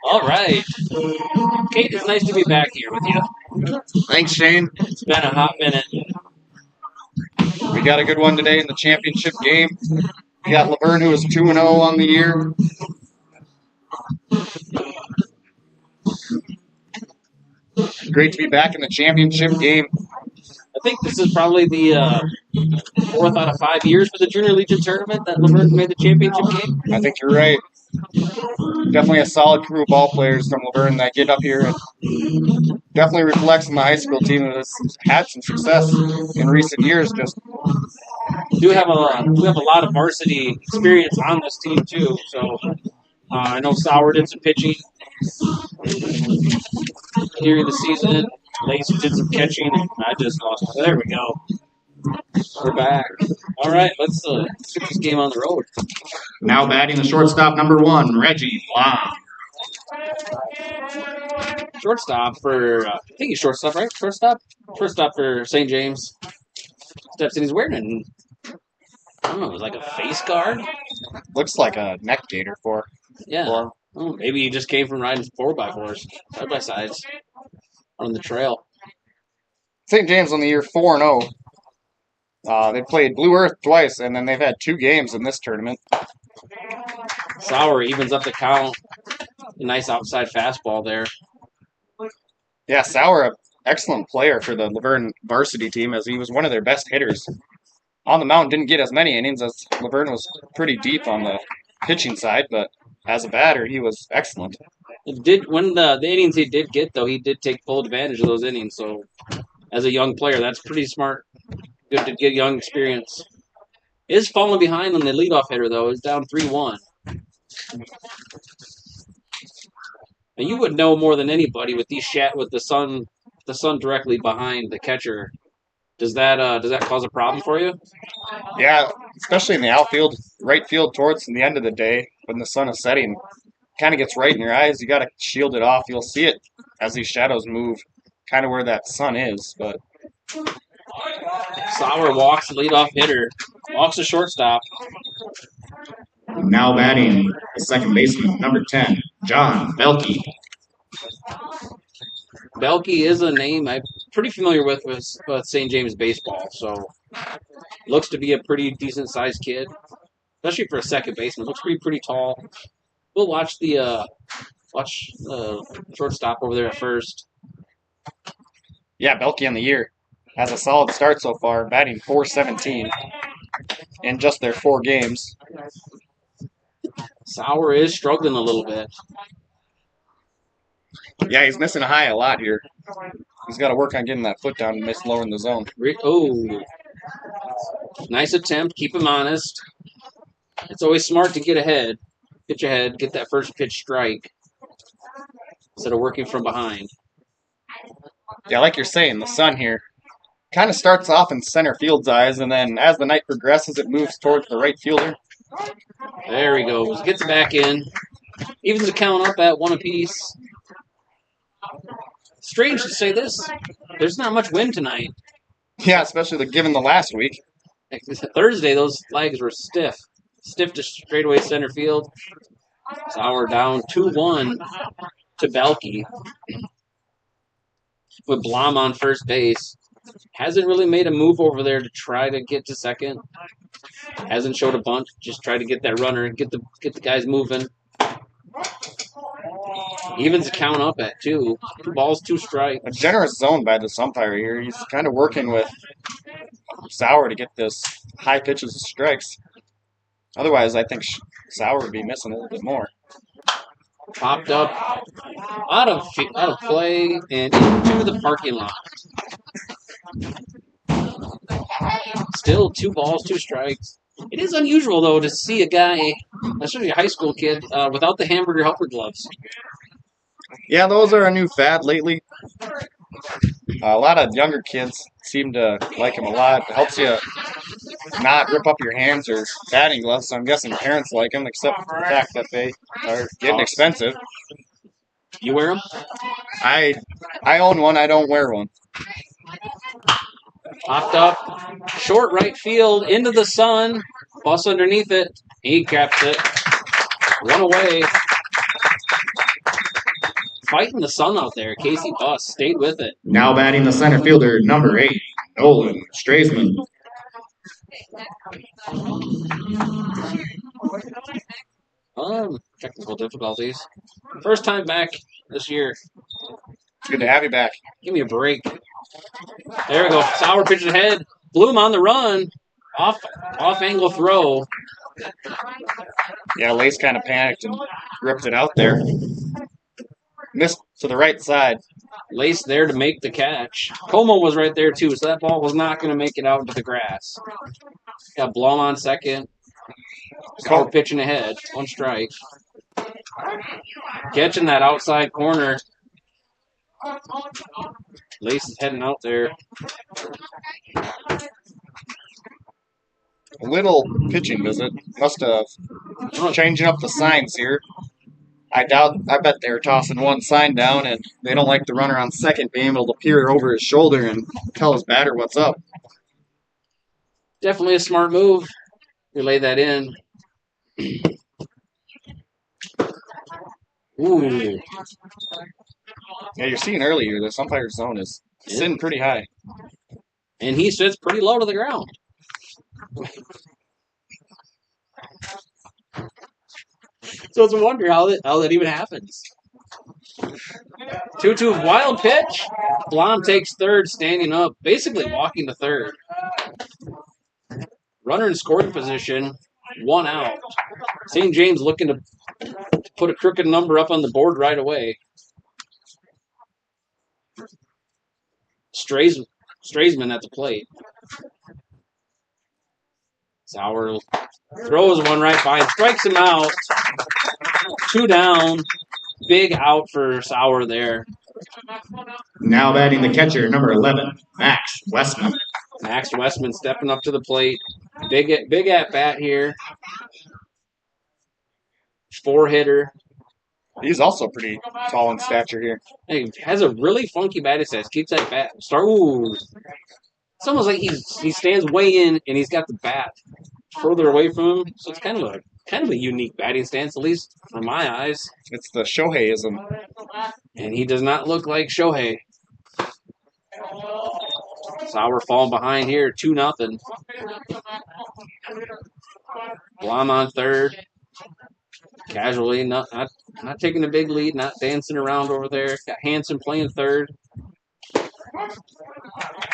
All right. Kate, it's nice to be back here with you. Thanks, Shane. It's been a hot minute. We got a good one today in the championship game. We got Luverne, who is 2-0 on the year. Great to be back in the championship game. I think this is probably the 4th out of 5 years for the Junior Legion tournament that Luverne made the championship game. I think you're right. Definitely a solid crew of ball players from Luverne that get up here and definitely reflects on the high school team that has had some success in recent years. Just We have a lot of varsity experience on this team too. So I know Sauer did some pitching during the season. Lacey did some catching. I just lost. There we go. We're back. All right, let's get this game on the road. now batting the shortstop number 1, Reggie Blom. Shortstop for I think he's shortstop, right? Shortstop for St. James. Steps in. He's wearing I don't know. It was like a face guard. Looks like a neck gaiter for. Yeah. Oh, maybe he just came from riding 4x4s, side by sides, on the trail. St. James on the year 4-0. They played Blue Earth twice, and then they've had 2 games in this tournament. Sauer evens up the count. A nice outside fastball there. Yeah, Sauer, an excellent player for the Luverne varsity team, as he was one of their best hitters. On the mound, didn't get as many innings, as Luverne was pretty deep on the pitching side, but as a batter, he was excellent. It did when the innings he did get, though, he did take full advantage of those innings. So, as a young player, that's pretty smart. Good to get young experience. Is falling behind on the leadoff hitter, though. Is down 3-1. And you would know more than anybody with the sun directly behind the catcher. Does that cause a problem for you? Yeah, especially in the outfield, right field towards the end of the day when the sun is setting. Kind of gets right in your eyes. You got to shield it off. You'll see it as these shadows move, kind of where that sun is. But Sauer walks the leadoff hitter, walks the shortstop. now batting the second baseman, number 10, John Belkey. Belkey is a name I'm pretty familiar with St. James baseball, so looks to be a pretty decent sized kid, especially for a second baseman. Looks pretty tall. We'll watch the shortstop over there at first. Yeah, Belkey on the year has a solid start so far, batting .417 in just their 4 games. Sauer is struggling a little bit. Yeah, he's missing a high a lot here. He's got to work on getting that foot down and miss lower in the zone. Oh, nice attempt. Keep him honest. It's always smart to get ahead. Pitch ahead, get that first pitch strike instead of working from behind. Yeah, like you're saying, the sun here kind of starts off in center field's eyes, and then as the night progresses, it moves towards the right fielder. There he goes. Gets it back in. Evens the count up at 1 apiece. Strange to say this. There's not much wind tonight. Yeah, especially given the last week. Thursday, those flags were stiff. Stiff to straightaway center field. Sauer down 2-1 to Belkey. With Blom on first base. Hasn't really made a move over there to try to get to second. Hasn't showed a bunt. Just try to get that runner and get the guys moving. Evens the count up at 2. 2 balls, 2 strikes. A generous zone by this umpire here. He's kind of working with Sauer to get this high pitches and strikes. Otherwise, I think Sauer would be missing a little bit more. Popped up out of play and into the parking lot. Still 2 balls, 2 strikes. It is unusual, though, to see a guy, especially a high school kid, without the hamburger helper gloves. Yeah, those are a new fad lately. A lot of younger kids seem to like them a lot. It helps you not rip up your hands or batting gloves, so I'm guessing parents like them, except for the fact that they are getting expensive. You wear them? I own one. I don't wear one. Popped up, short right field, into the sun, bus underneath it. He caps it. One away. Fighting the sun out there. Casey Buss stayed with it. Now batting the center fielder, number 8, Nolan Straisman. Technical difficulties. First time back this year. It's good to have you back. Give me a break. There we go. Sauer pitches ahead. Bloom on the run. Off angle throw. Yeah, Lace kind of panicked and ripped it out there. Missed to the right side. Lace there to make the catch. Como was right there too, so that ball was not going to make it out into the grass. Got Blum on second. Sauer pitching ahead. 1 strike. Catching that outside corner. Lace is heading out there. A little pitching visit. Must have changing up the signs here. I bet they're tossing one sign down and they don't like the runner on second being able to peer over his shoulder and tell his batter what's up. Definitely a smart move. Relay that in. Ooh. Yeah, you're seeing earlier this umpire's zone is sitting pretty high. And he sits pretty low to the ground. So it's a wonder how that even happens. 2-2 wild pitch. Blom takes third, standing up, basically walking to third. Runner in scoring position, 1 out. St. James looking to put a crooked number up on the board right away. Straisman at the plate. Sauer throws one right by and strikes him out. 2 down. Big out for Sauer there. Now batting the catcher, number 11, Max Westman. Max Westman stepping up to the plate. Big at bat here. 4-hitter. He's also pretty tall in stature here. He has a really funky batting stance. Keeps that bat. Ooh. It's almost like he stands way in and he's got the bat further away from him. So it's kind of a unique batting stance, at least from my eyes. It's the Shoheiism. And he does not look like Shohei. Sauer falling behind here, 2-0. Blom on third. Casually, not taking a big lead, not dancing around over there. Got Hanson playing third.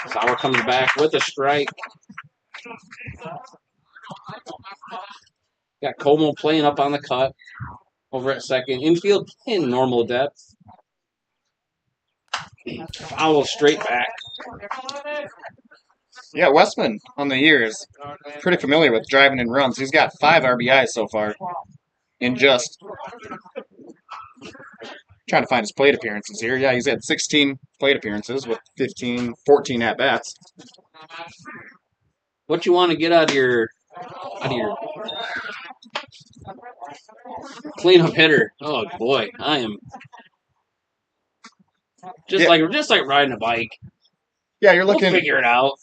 Sauer comes back with a strike. Got Como playing up on the cut over at second. Infield in normal depth. Foul straight back. Yeah, Westman on the year is pretty familiar with driving in runs. He's got 5 RBIs so far in just trying to find his plate appearances here. Yeah, he's had 16 plate appearances with 14 at-bats. What you want to get out of your cleanup hitter? Oh boy, I am just like riding a bike. Yeah, you're looking. We'll figure it out.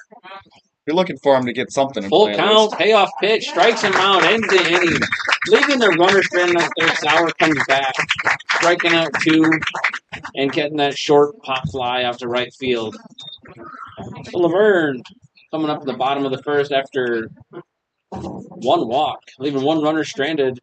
You're looking for him to get something in Full play. count, payoff pitch, strikes him out, ends the inning. Leaving the runner stranded up there, Sauer comes back, striking out 2, and getting that short pop fly out to right field. So Luverne coming up at the bottom of the first after 1 walk, leaving 1 runner stranded.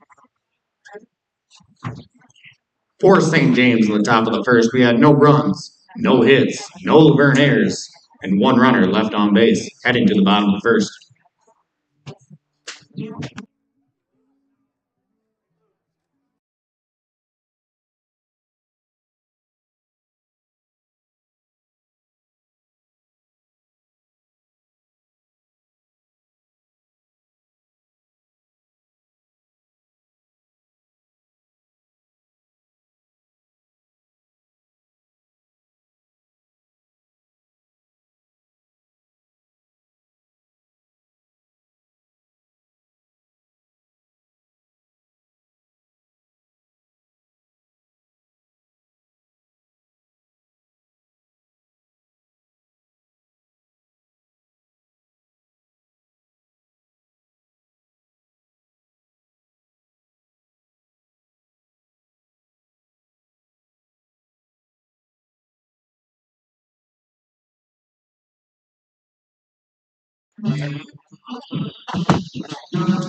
For St. James in the top of the first, we had no runs, no hits, no Luverne errors, and 1 runner left on base, heading to the bottom of the first.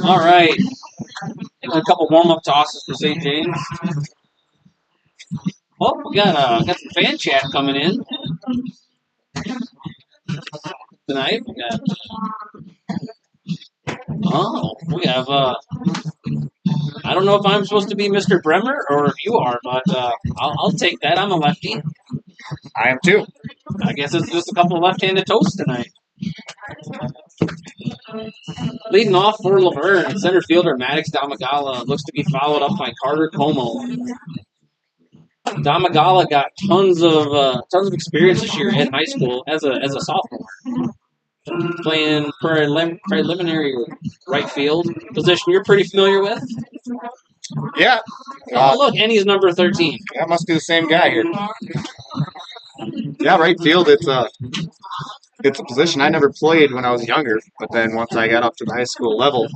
All right. A couple warm-up tosses for St. James. Oh, we got some fan chat coming in tonight. We have I don't know if I'm supposed to be Mr. Bremer or if you are, but I'll take that. I'm a lefty. I am too. I guess it's just a couple of left-handed toasts tonight. Leading off for Luverne, center fielder Maddox Damagala looks to be followed up by Carter Como. Damagala got tons of experience this year in high school as a sophomore, playing preliminary right field position you're pretty familiar with. Yeah. Oh look, and he's number 13. That must be the same guy here. Yeah, right field. It's a position I never played when I was younger, but then once I got up to the high school level,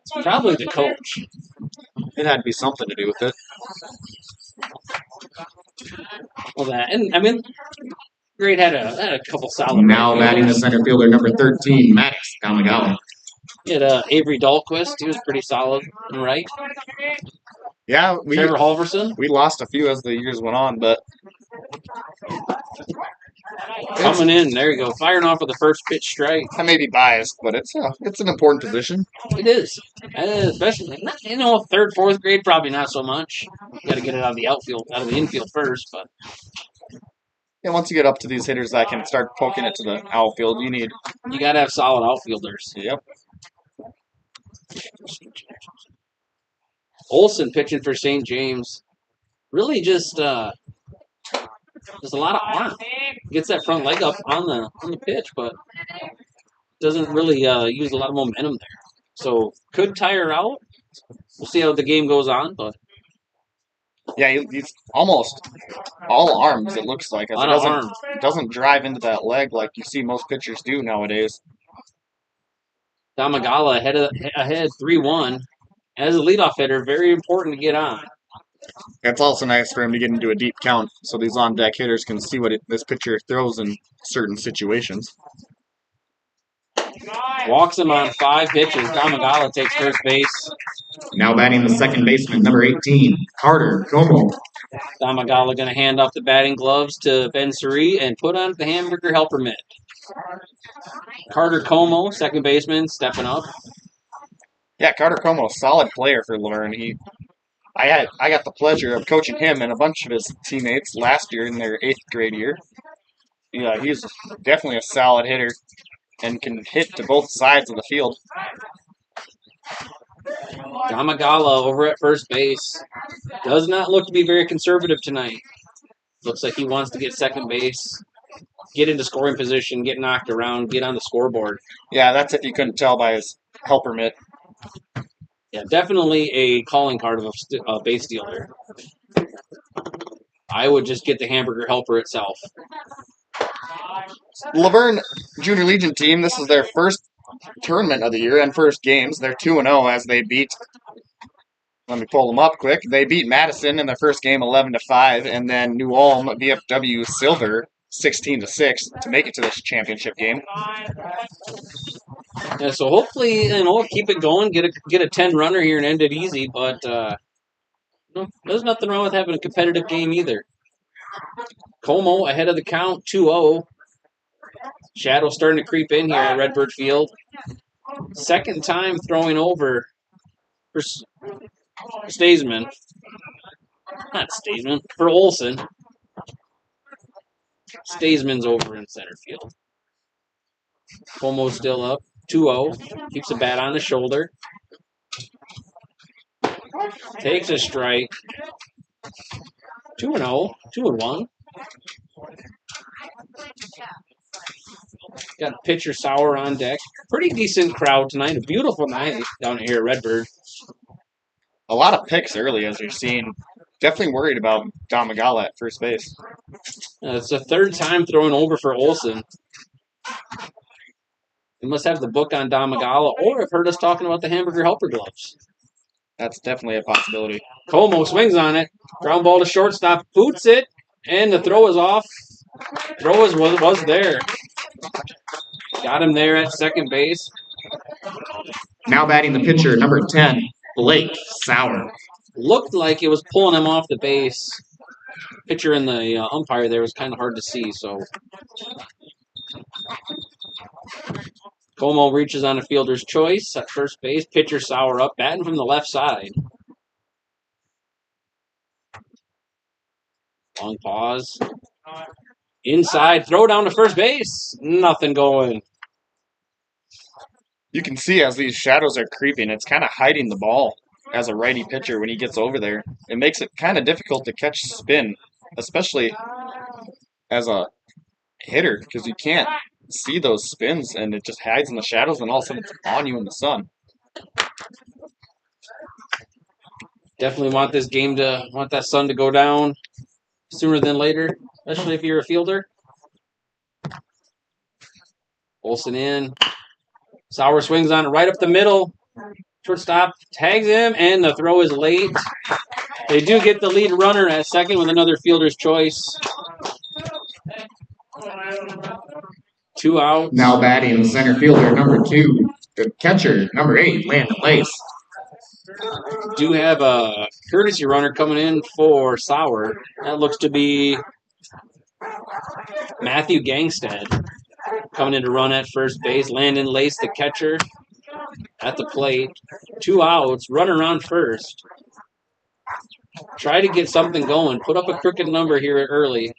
It's probably the coach. it had to be something to do with it. Well, that and I mean, Great had a couple solid. Now batting the center fielder number 13, Maddox Damagala. He had Avery Dahlquist. He was pretty solid, right? Yeah, Trevor Halverson. We lost a few as the years went on, but coming in, there you go, firing off with the first pitch strike. I may be biased, but it's an important position. It is, especially third, fourth grade, probably not so much. You got to get it out of the infield first, but. Yeah, once you get up to these hitters that can start poking it to the outfield, you got to have solid outfielders. Yep. Olson pitching for St. James. Really just a lot of arm. Gets that front leg up on the pitch, but doesn't really use a lot of momentum there. So could tire out. We'll see how the game goes on, but yeah, he's almost all arms. It looks like it doesn't drive into that leg like you see most pitchers do nowadays. Damagala ahead 3-1 as a leadoff hitter. Very important to get on. It's also nice for him to get into a deep count so these on-deck hitters can see what this pitcher throws in certain situations. Walks him on 5 pitches. Damagala takes first base. Now batting the second baseman, number 18, Carter Como. Damagala going to hand off the batting gloves to Ben Suri and put on the hamburger helper mitt. Carter Como, second baseman, stepping up. Yeah, Carter Como, solid player for Luverne. I got the pleasure of coaching him and a bunch of his teammates last year in their 8th grade year. Yeah, he's definitely a solid hitter and can hit to both sides of the field. Damagala over at first base. Does not look to be very conservative tonight. Looks like he wants to get second base, get into scoring position, get knocked around, get on the scoreboard. Yeah, that's if you couldn't tell by his helper mitt. Yeah, definitely a calling card of a base stealer. I would just get the hamburger helper itself. Luverne Junior Legion team, this is their first tournament of the year and first games. They're 2-0 as they beat, let me pull them up quick. They beat Madison in their first game 11-5, and then New Ulm VFW Silver 16-6 to make it to this championship game. Yeah, so hopefully, keep it going, get a 10-runner here and end it easy, but there's nothing wrong with having a competitive game either. Como ahead of the count, 2-0. Shadow starting to creep in here at Redbird Field. Second time throwing over for Staysman. Not Staysman, for Olson. Staysman's over in center field. Como's still up, 2-0. Keeps the bat on the shoulder. Takes a strike. 2-0, 2-1. Got pitcher Sauer on deck. Pretty decent crowd tonight. A beautiful night down here at Redbird. A lot of picks early, as you've seen. Definitely worried about Damagala at first base. It's the third time throwing over for Olson. They must have the book on Damagala, or have heard us talking about the hamburger helper gloves. That's definitely a possibility. Como swings on it. Ground ball to shortstop. Boots it. And the throw is off. Throw was there. Got him there at second base. Now batting the pitcher, number 10, Blake Sauer. Looked like it was pulling him off the base. Pitcher and the umpire there was kind of hard to see, so Como reaches on a fielder's choice at first base. Pitcher Sauer up, batting from the left side. Long pause. Inside, throw down to first base. Nothing going. You can see as these shadows are creeping, it's kind of hiding the ball as a righty pitcher when he gets over there. It makes it kind of difficult to catch spin, especially as a hitter, because you can't see those spins and it just hides in the shadows and all of a sudden it's on you in the sun. Definitely want that sun to go down sooner than later, especially if you're a fielder. Olsen in. Sauer swings on it right up the middle. Shortstop tags him, and the throw is late. They do get the lead runner at second with another fielder's choice. 2 outs. Now batting center fielder, number 2, the catcher, number 8, Landon Lace. Do have a courtesy runner coming in for Sauer. That looks to be Matthew Gangstead coming in to run at first base. Landon Lace, the catcher, at the plate. 2 outs, runner on first. Try to get something going. Put up a crooked number here early.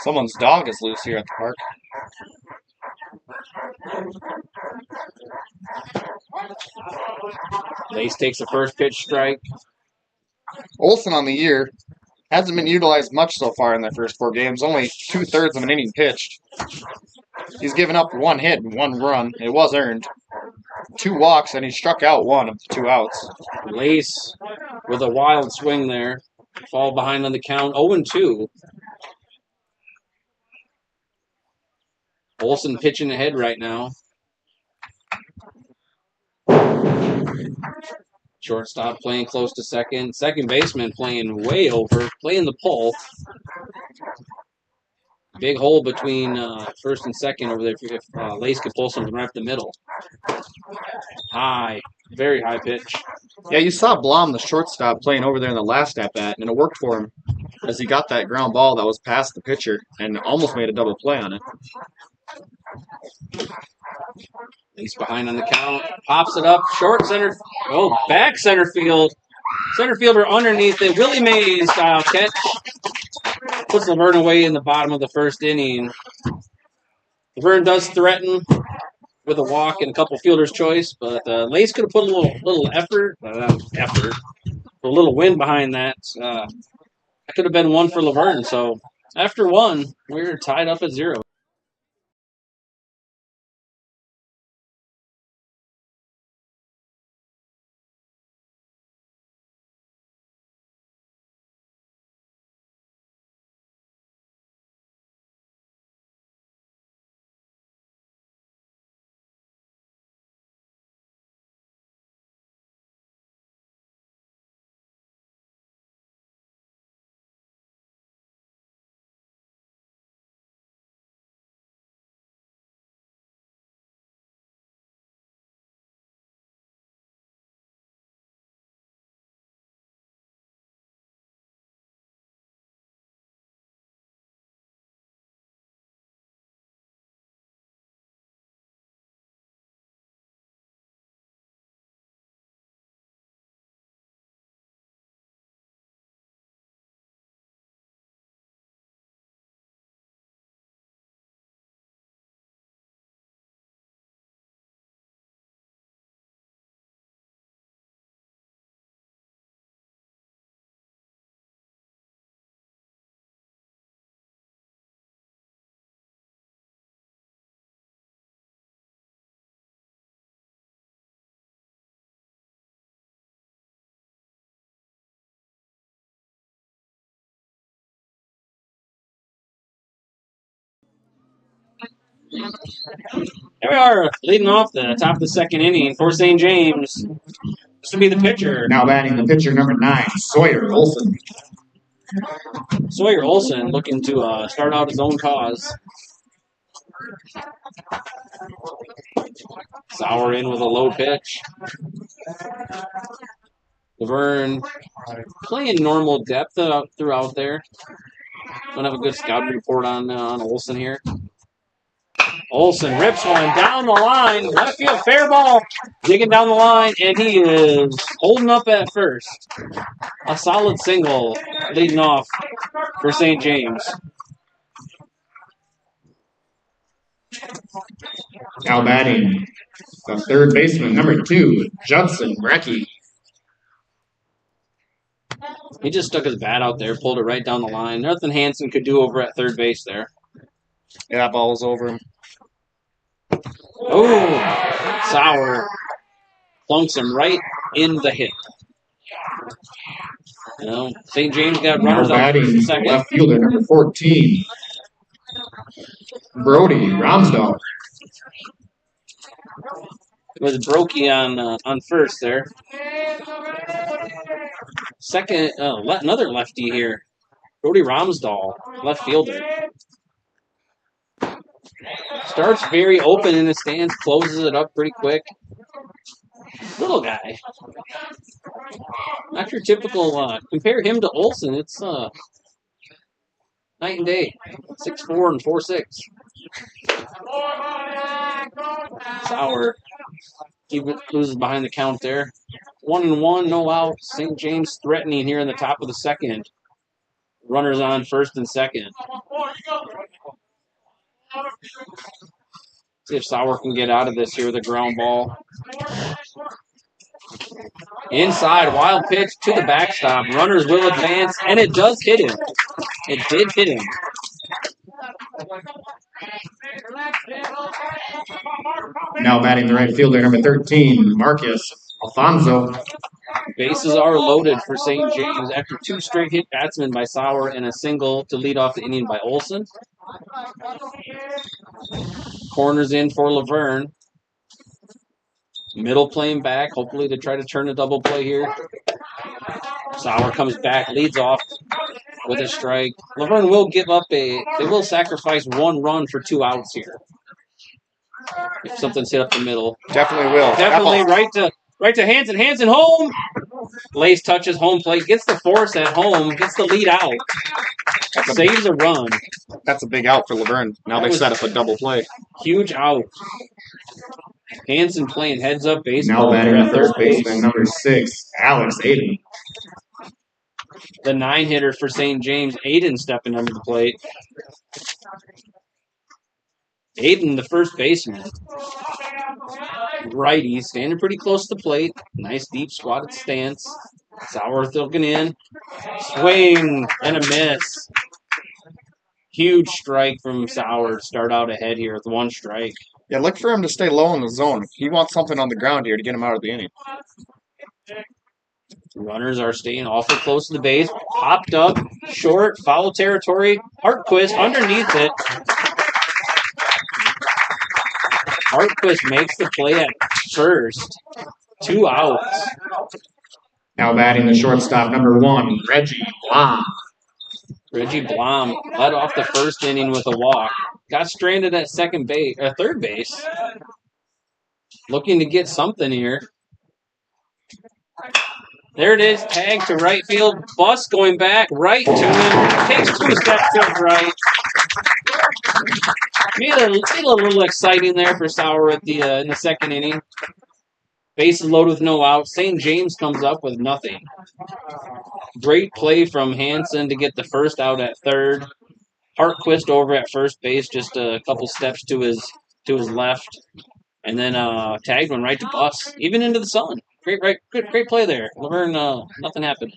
Someone's dog is loose here at the park. Lace takes the first pitch strike. Olsen on the year hasn't been utilized much so far in their first 4 games, only 2/3 of an inning pitched. He's given up 1 hit and 1 run. It was earned. 2 walks, and he struck out 1 of the 2 outs. Lace with a wild swing there. Fall behind on the count, 0-2. Olsen pitching ahead right now. Shortstop playing close to second. Second baseman playing way over, playing the pull. Big hole between first and second over there if Lace could pull something right up the middle. High, very high pitch. Yeah, you saw Blom, the shortstop, playing over there in the last at-bat, and it worked for him as he got that ground ball that was past the pitcher and almost made a double play on it. He's behind on the count. Pops it up. Short center. Oh, back center field. Center fielder underneath it. Willie Mays style catch. Puts Luverne away in the bottom of the first inning. Luverne does threaten with a walk and a couple fielder's choice, but Lace could have put a little effort, a little wind behind that. That could have been 1 for Luverne. So after 1, we're tied up at 0. There we are, leading off the top of the second inning for St. James. This will be the pitcher. Now batting the pitcher, number 9, Sawyer Olsen. Sawyer Olsen looking to start out his own cause. Sauer in with a low pitch. Luverne playing normal depth throughout there. Don't have a good scouting report on Olson here. Olson rips one down the line. Left field, fair ball. Digging down the line, and he is holding up at first. A solid single leading off for St. James. Now batting, the third baseman, number 2, Judson Brecky. He just stuck his bat out there, pulled it right down the line. Nothing Hansen could do over at third base there. Yeah, that ball was over him. Oh, Sauer plunks him right in the hip. St. James got runners out for second. Left fielder, number 14, Brody Ramsdorf. With Brokey on first there. Second, another lefty here. Brody Ramsdorf, left fielder. Starts very open in the stands, closes it up pretty quick. Little guy. Not your typical, compare him to Olson, it's night and day. 6'4" and 4'6". Sauer loses behind the count there. 1-1, no out. St. James threatening here in the top of the second. Runners on first and second. See if Sauer can get out of this here with a ground ball. Inside, wild pitch to the backstop. Runners will advance, and it does hit him. It did hit him. Now batting the right fielder, number 13, Marcus Alfonso. Bases are loaded for St. James after 2 straight hit batsmen by Sauer and a single to lead off the inning by Olson. Corners in for Luverne. Middle playing back, hopefully to try to turn a double play here. Sauer comes back, leads off with a strike. Luverne will they will sacrifice 1 run for 2 outs here. If something's hit up the middle. Definitely will. Definitely right to Hansen. Hansen home. Lace touches home plate, gets the force at home, gets the lead out. Saves a run. That's a big out for Luverne. Now they set up a double play. Huge out. Hansen playing heads up baseball. Now batting at third baseman, number 6, Alex Aiden. The 9-hitter for St. James, Aiden stepping under the plate. Aiden, the first baseman. Righty, standing pretty close to the plate. Nice deep squatted stance. Sauer looking in. Swing and a miss. Huge strike from Sauer to start out ahead here with 1 strike. Yeah, look for him to stay low in the zone. He wants something on the ground here to get him out of the inning. Runners are staying awful close to the base. Popped up, short, foul territory. Hartquist underneath it. Hartquist makes the play at first. 2 outs. Now batting the shortstop, number 1, Reggie Blom. Reggie Blom led off the first inning with a walk. Got stranded at third base. Looking to get something here. There it is, tag to right field. Bus going back right to him. Takes 2 steps to the right. Made it a little exciting there for Sauer in the second inning. Bases loaded with no outs. St. James comes up with nothing. Great play from Hansen to get the first out at third. Hartquist over at first base, just a couple steps to his left, and then tagged one right to Bus, even into the sun. Great play there. Luverne, nothing happened.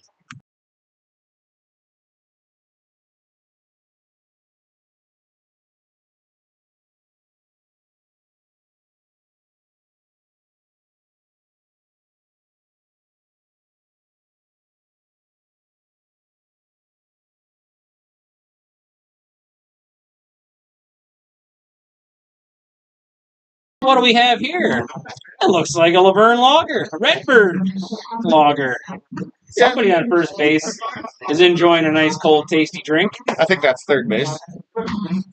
What do we have here? It looks like a Luverne lager, a Redbird lager. Somebody on first base is enjoying a nice, cold, tasty drink. I think that's third base.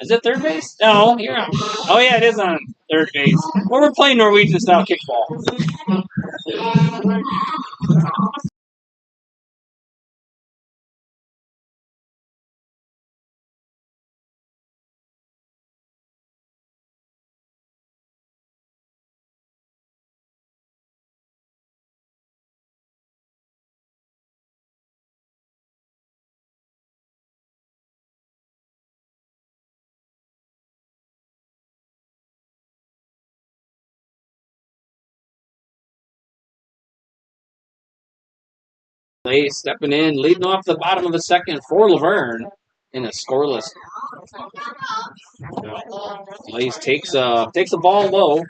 Is it third base? No, you're on. Oh yeah, it is on third base. Well, we're playing Norwegian style kickball. Lay stepping in, leading off the bottom of the second for Luverne in a scoreless. Lace takes a ball low.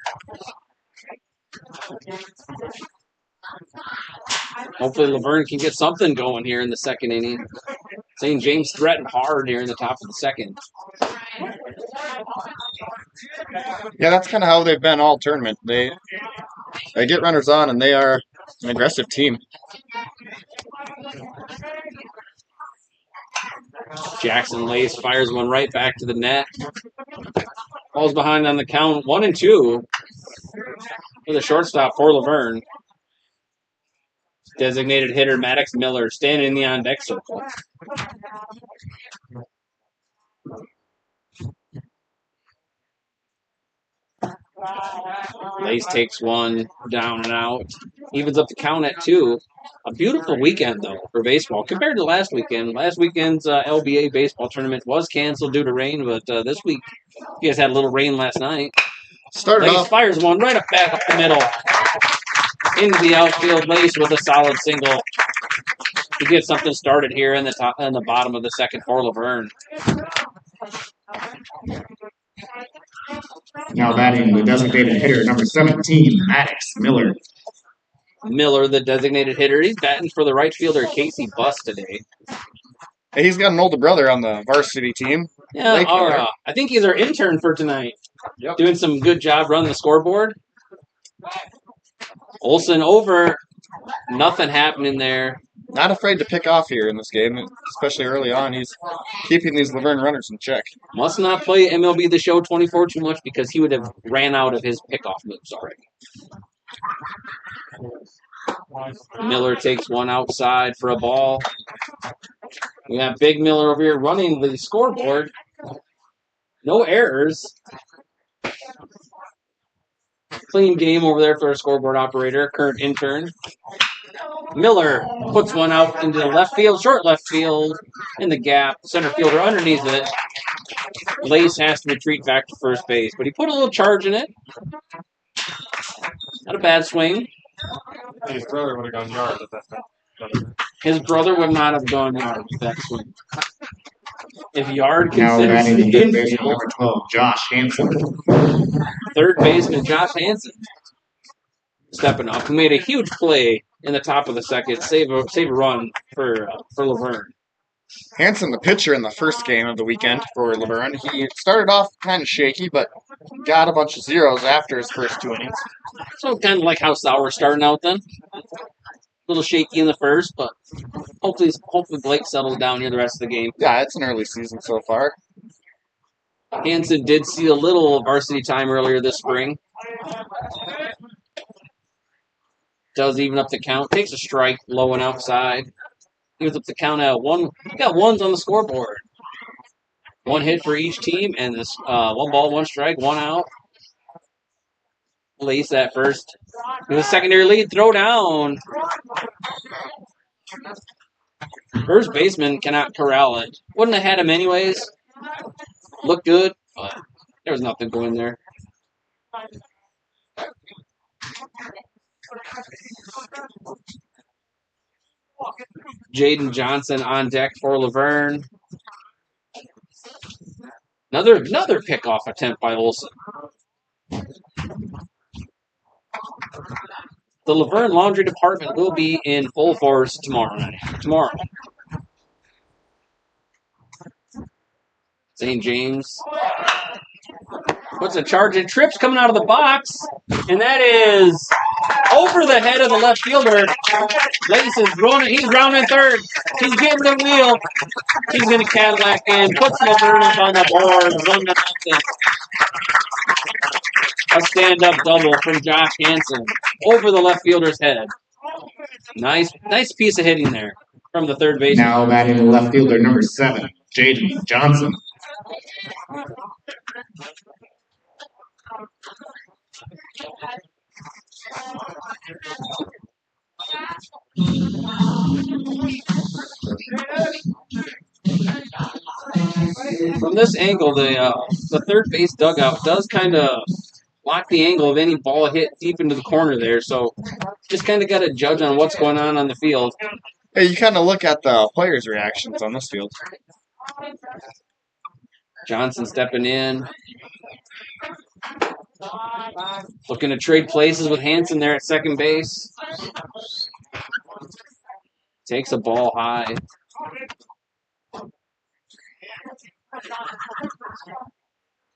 Hopefully Luverne can get something going here in the second inning. St. James threatened hard here in the top of the second. Yeah, that's kind of how they've been all tournament. They get runners on, and they are an aggressive team. Jackson Lace fires one right back to the net. Falls behind on the count, 1-2 for the shortstop for Luverne. Designated hitter Maddox Miller standing in the on deck circle. Lace takes one down and out. Evens up the count at 2. A beautiful weekend, though, for baseball compared to last weekend. Last weekend's LBA baseball tournament was canceled due to rain, but this week, you guys had a little rain last night. Lace fires one right up back up the middle. Into the outfield, Lace with a solid single to get something started here in the bottom of the second for Luverne. Now batting the designated hitter, number 17, Maddox Miller. Miller, the designated hitter, he's batting for the right fielder Casey Buss today. Hey, he's got an older brother on the varsity team. Yeah, I think he's our intern for tonight. Yep. Doing some good job running the scoreboard. Olsen over. Nothing happening there. Not afraid to pick off here in this game, especially early on. He's keeping these Luverne runners in check. Must not play MLB The Show 24 too much because he would have ran out of his pickoff moves already. Miller takes one outside for a ball. We have Big Miller over here running the scoreboard. No errors. Clean game over there for our scoreboard operator, current intern. Miller puts one out into the left field, short left field, in the gap. Center fielder underneath it. Lace has to retreat back to first base, but he put a little charge in it. Not a bad swing. His brother would have gone yard with that. His brother would not have gone yard with that swing. If Yard Now considers batting the third baseman, infield, number 12, Josh Hansen. third baseman Josh Hansen stepping up, who made a huge play in the top of the second, save a run for Luverne. Hansen, the pitcher in the first game of the weekend for Luverne, he started off kind of shaky, but got a bunch of zeros after his first 2 innings. So kind of like how Sauer's starting out then. A little shaky in the first, but hopefully Blake settles down here the rest of the game. Yeah, it's an early season so far. Hansen did see a little varsity time earlier this spring. Does even up the count. Takes a strike, low and outside. Evens up the count at 1. We got ones on the scoreboard. 1 hit for each team, and this 1 ball, 1 strike, 1 out. Lace that first. With a secondary lead, throw down. First baseman cannot corral it. Wouldn't have had him anyways. Looked good, but there was nothing going there. Jaden Johnson on deck for Luverne. Another pickoff attempt by Olsen. The Luverne laundry department will be in full force tomorrow. St. James Puts a charge and trips coming out of the box. And that is over the head of the left fielder. Lace is rolling. He's rounding third. He's getting the wheel. He's going to Cadillac in. Puts Luverne on the board. 1-0. A stand-up double from Josh Hansen over the left fielder's head. Nice piece of hitting there from the third baseman. Now batting the left fielder, number 7, Jaden Johnson. From this angle, the third base dugout does kind of block the angle of any ball hit deep into the corner there. So just kind of got to judge on what's going on the field. Hey, you kind of look at the players' reactions on this field. Johnson stepping in. Looking to trade places with Hansen there at second base. Takes a ball high.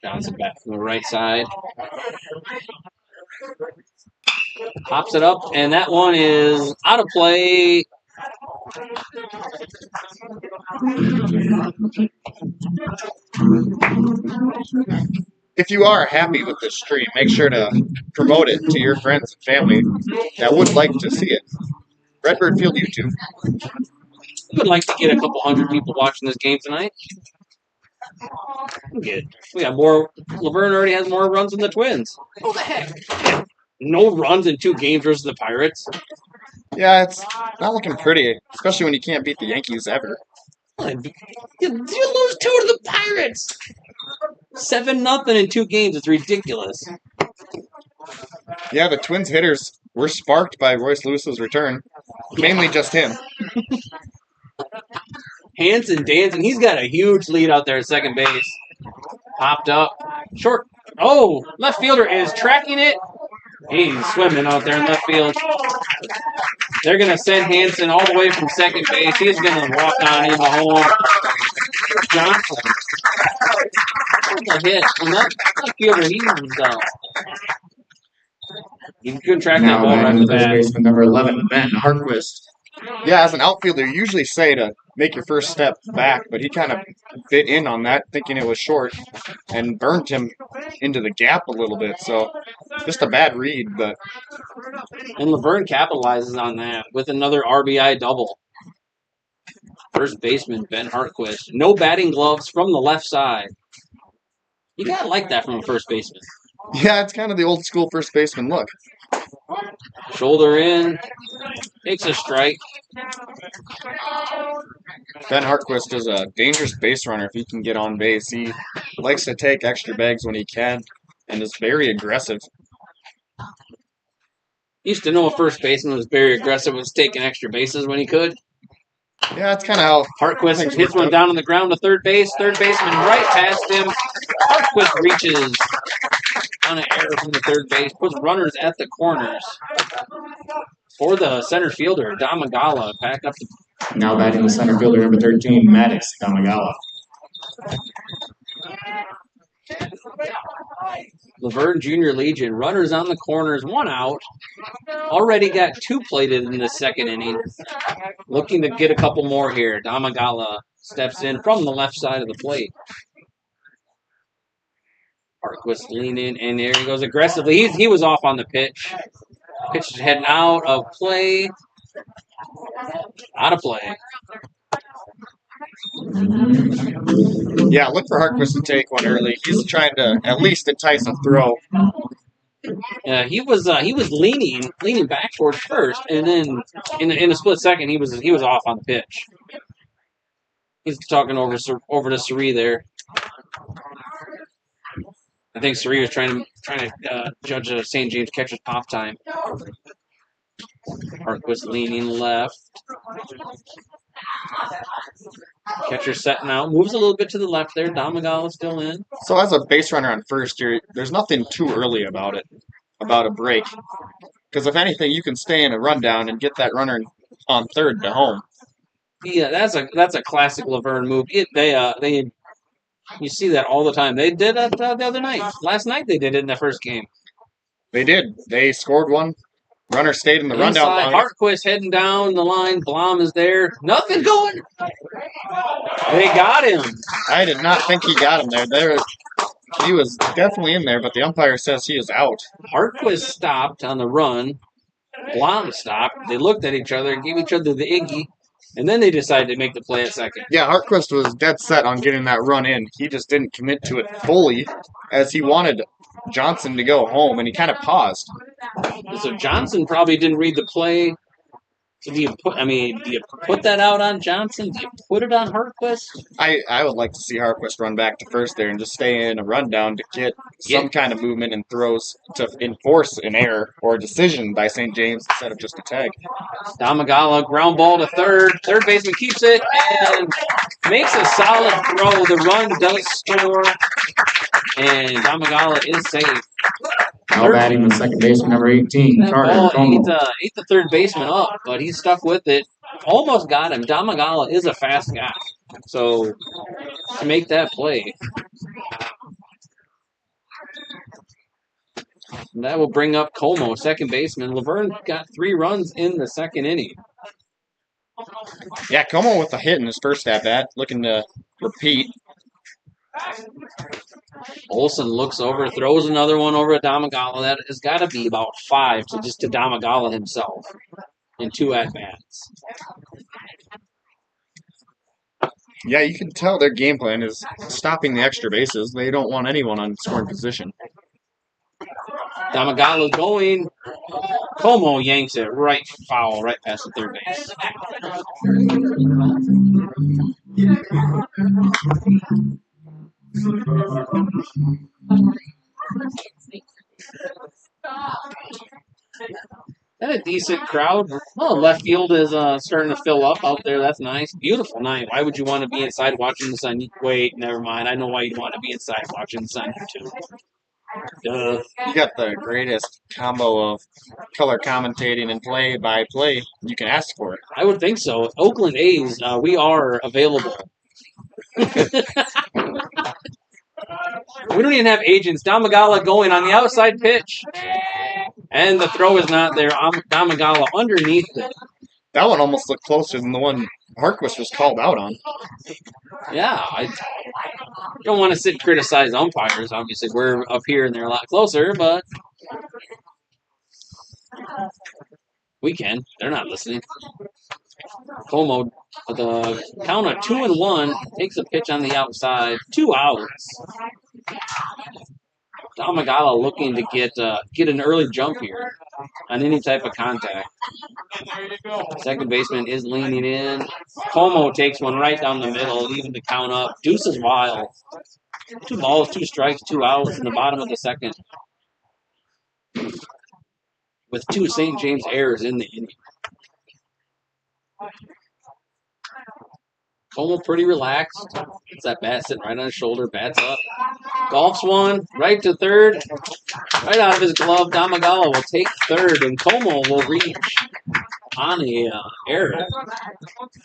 Johnson back from the right side. Pops it up, and that one is out of play. If you are happy with this stream, make sure to promote it to your friends and family that would like to see it. Redbird Field YouTube. We would like to get a couple hundred people watching this game tonight. We got more. Luverne already has more runs than the Twins. What the heck? No runs in 2 games versus the Pirates. Yeah, it's not looking pretty, especially when you can't beat the Yankees ever. You lose 2 to the Pirates. 7-0 in 2 games. It's ridiculous. Yeah, the Twins hitters were sparked by Royce Lewis's return. Mainly just him. Hansen dancing. He's got a huge lead out there at second base. Popped up. Short. Oh, left fielder is tracking it. He's swimming out there in left field. They're going to send Hansen all the way from second base. He's going to walk on into home. Johnson. What a hit. And that left fielder, he couldn't track that ball right to that. Baseman number 11, Ben Hartquist. Yeah, as an outfielder, you usually say to make your first step back, but he kind of bit in on that, thinking it was short, and burned him into the gap a little bit. So just a bad read, but. And Luverne capitalizes on that with another RBI double. First baseman, Ben Hartquist. No batting gloves from the left side. You gotta like that from a first baseman. Yeah, it's kind of the old school first baseman look. Shoulder in. Takes a strike. Ben Hartquist is a dangerous base runner if he can get on base. He likes to take extra bags when he can and is very aggressive. Used to know a first baseman was very aggressive, was taking extra bases when he could. Yeah, that's kind of how Hartquist hits one down on the ground to third base. Third baseman right past him. Hartquist reaches on an error from the third base. Puts runners at the corners. For the center fielder, Damagala back up. Now batting the center fielder, number 13, Maddox Damagala. Luverne Junior Legion, runners on the corners, 1 out. Already got 2 plated in the second inning. Looking to get a couple more here. Damagala steps in from the left side of the plate. Hartquist leaning, and there he goes aggressively. He was off on the pitch. Pitch is heading out of play. Out of play. Yeah, look for Hartquist to take one early. He's trying to at least entice a throw. He was leaning back towards first, and then in a split second he was off on the pitch. He's talking over to Suri there. I think Suri was trying to judge a St. James catcher's pop time. Hartquist leaning left. Catcher setting out. Moves a little bit to the left there. Damagala still in. So as a base runner on first, there's nothing too early about it, about a break. Because if anything, you can stay in a rundown and get that runner on third to home. Yeah, that's a classic Luverne move. They You see that all the time. They did it the other night. Last night they did it in the first game. They did. They scored one. Runner stayed in the rundown Inside, long. Hartquist heading down the line. Blom is there. Nothing going. They got him. I did not think he got him there. He was definitely in there, but the umpire says he is out. Hartquist stopped on the run. Blom stopped. They looked at each other, gave each other the Iggy, and then they decided to make the play at second. Yeah, Hartquist was dead set on getting that run in. He just didn't commit to it fully, as he wanted Johnson to go home, and he kind of paused. So Johnson probably didn't read the play. So do you put that out on Johnson? Do you put it on Hartquist? I would like to see Hartquist run back to first there and just stay in a rundown to get some kind of movement and throws to enforce an error or a decision by St. James instead of just a tag. Damagala, ground ball to third. Third baseman keeps it and makes a solid throw. The run does score, and Damagala is safe. Now batting the second baseman, number 18, That Carter ball Como. ate the third baseman up, but he stuck with it. Almost got him. Damagala is a fast guy. So to make that play, that will bring up Como, second baseman. Luverne got 3 runs in the second inning. Yeah, Como with a hit in his first at bat, looking to repeat. Olson looks over, throws another one over at Damagala. That has got to be about 5 to Damagala himself in 2 at-bats. Yeah, you can tell their game plan is stopping the extra bases. They don't want anyone on scoring position. Damagala's going. Como yanks it right foul, right past the third base. And a decent crowd. Oh, left field is starting to fill up out there. That's nice. Beautiful night. Why would you want to be inside watching the sun? Wait, never mind. I know why you'd want to be inside watching the sun too. Duh. You got the greatest combo of color commentating and play-by-play you can ask for. I would think so. Oakland A's, we are available. We don't even have agents. Damagala going on the outside pitch. And the throw is not there. Damagala underneath it. That one almost looked closer than the one Hartquist was called out on. Yeah, I don't want to sit and criticize umpires. Obviously, we're up here and they're a lot closer, but we can. They're not listening. Como, with a count of 2-1, takes a pitch on the outside. 2 outs. Damagala looking to get an early jump here on any type of contact. Second baseman is leaning in. Como takes one right down the middle, leaving the count up. Deuce is wild. 2 balls, 2 strikes, 2 outs in the bottom of the second. With 2 St. James errors in the inning. Como pretty relaxed. It's that bat sitting right on his shoulder. Bats up. Golfs one. Right to third. Right out of his glove. Damagala will take third. And Como will reach on a error.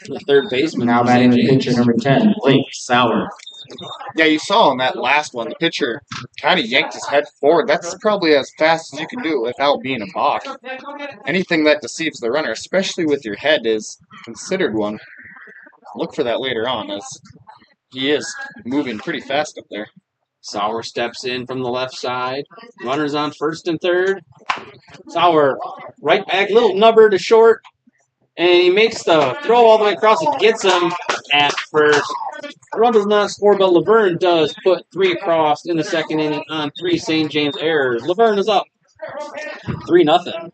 The third baseman. Now batting the pitcher, number 10, Blake Sauer. Yeah, you saw on that last one, the pitcher kind of yanked his head forward. That's probably as fast as you can do without being a balk. Anything that deceives the runner, especially with your head, is considered one. Look for that later on, as he is moving pretty fast up there. Sauer steps in from the left side. Runners on first and third. Sauer right back, little nubber to short. And he makes the throw all the way across and gets him at first. The run does not score, but Luverne does put 3 across in the second inning on 3 St. James errors. Luverne is up 3-0.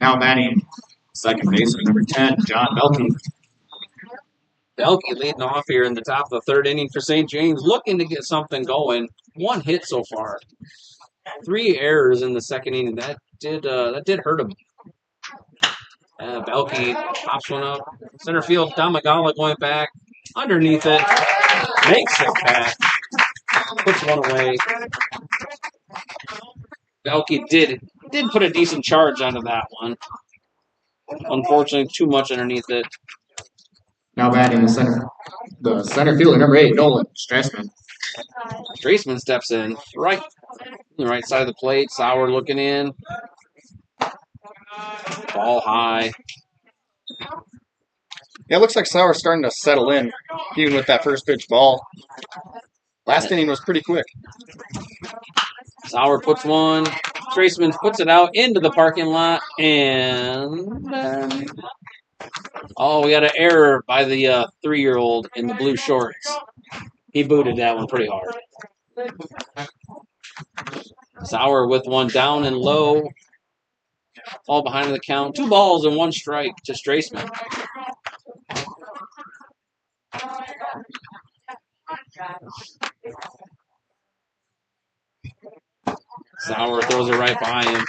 Now batting second baseman number 10, John Belkey. Belkey leading off here in the top of the third inning for St. James, looking to get something going. 1 hit so far. 3 errors in the second inning. That did hurt him. Belkey pops one up. Center field, Damagala going back. Underneath it. Makes it catch. Puts one away. Belkey did put a decent charge onto that one. Unfortunately, too much underneath it. Now batting the center fielder number 8, Nolan Strassman. Strassman steps in right on the right side of the plate. Sauer looking in. Ball high. Yeah, it looks like Sauer's starting to settle in, even with that first pitch ball. Last inning was pretty quick. Sauer puts one. Strassman puts it out into the parking lot, and we got an error by the 3-year-old in the blue shorts. He booted that one pretty hard. Sauer with one down and low. All behind the count. 2 balls and 1 strike to Strassman. Sauer throws it right by him.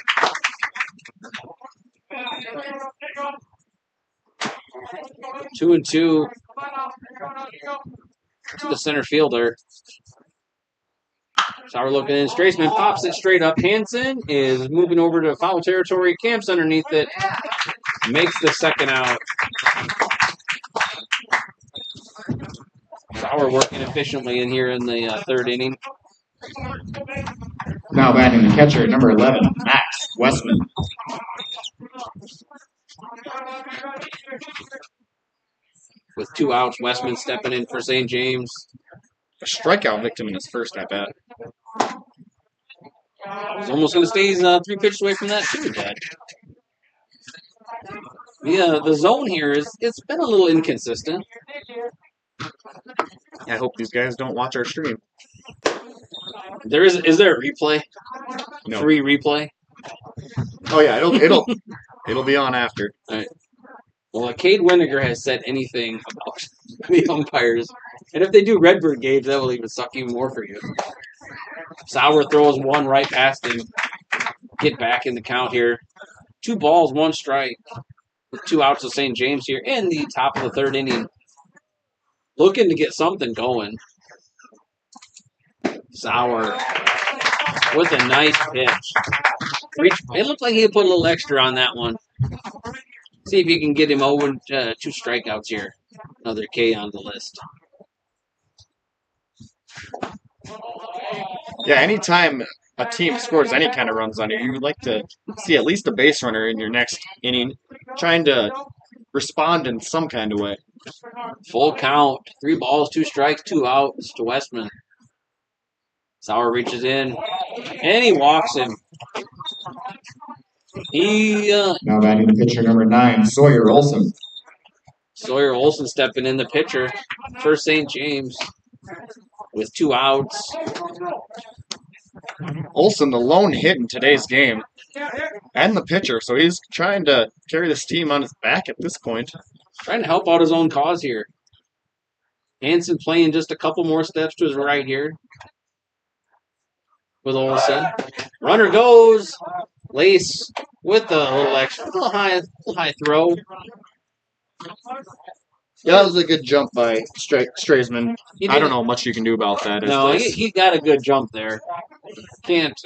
2-2 to the center fielder. Sauer looking in. Strassman pops it straight up. Hansen is moving over to foul territory. Camps underneath it. Makes the second out. Sauer working efficiently in here in the third inning. Now batting the catcher, number 11, Max Westman. With 2 outs, Westman stepping in for St. James. A strikeout victim in his first at bat. I was almost going to say he's 3 pitches away from that too, Dad. Yeah, the zone here it's been a little inconsistent. I hope these guys don't watch our stream. Is there a replay? No. Free replay? Oh yeah, it'll be on after. All right. Well, Cade Winiger has said anything about the umpires, and if they do Redbird games, that will even suck even more for you. Sauer throws one right past him. Get back in the count here. 2 balls, 1 strike. With 2 outs of St. James here in the top of the third inning. Looking to get something going. Sauer with a nice pitch. It looked like he put a little extra on that one. See if you can get him over 2 strikeouts here. Another K on the list. Yeah, anytime a team scores any kind of runs on you, you would like to see at least a base runner in your next inning trying to respond in some kind of way. Full count. 3 balls, 2 strikes, 2 outs to Westman. Sauer reaches in, and he walks him. Now batting the pitcher, number 9, Sawyer Olson. Sawyer Olson stepping in the pitcher for St. James with 2 outs. Olson, the lone hit in today's game, and the pitcher, so he's trying to carry this team on his back at this point. Trying to help out his own cause here. Hansen playing just a couple more steps to his right here with Olson. Runner goes. Lace with a little extra, a little high throw. Yeah, that was a good jump by Strassman. I don't know much you can do about that. No, he got a good jump there. Can't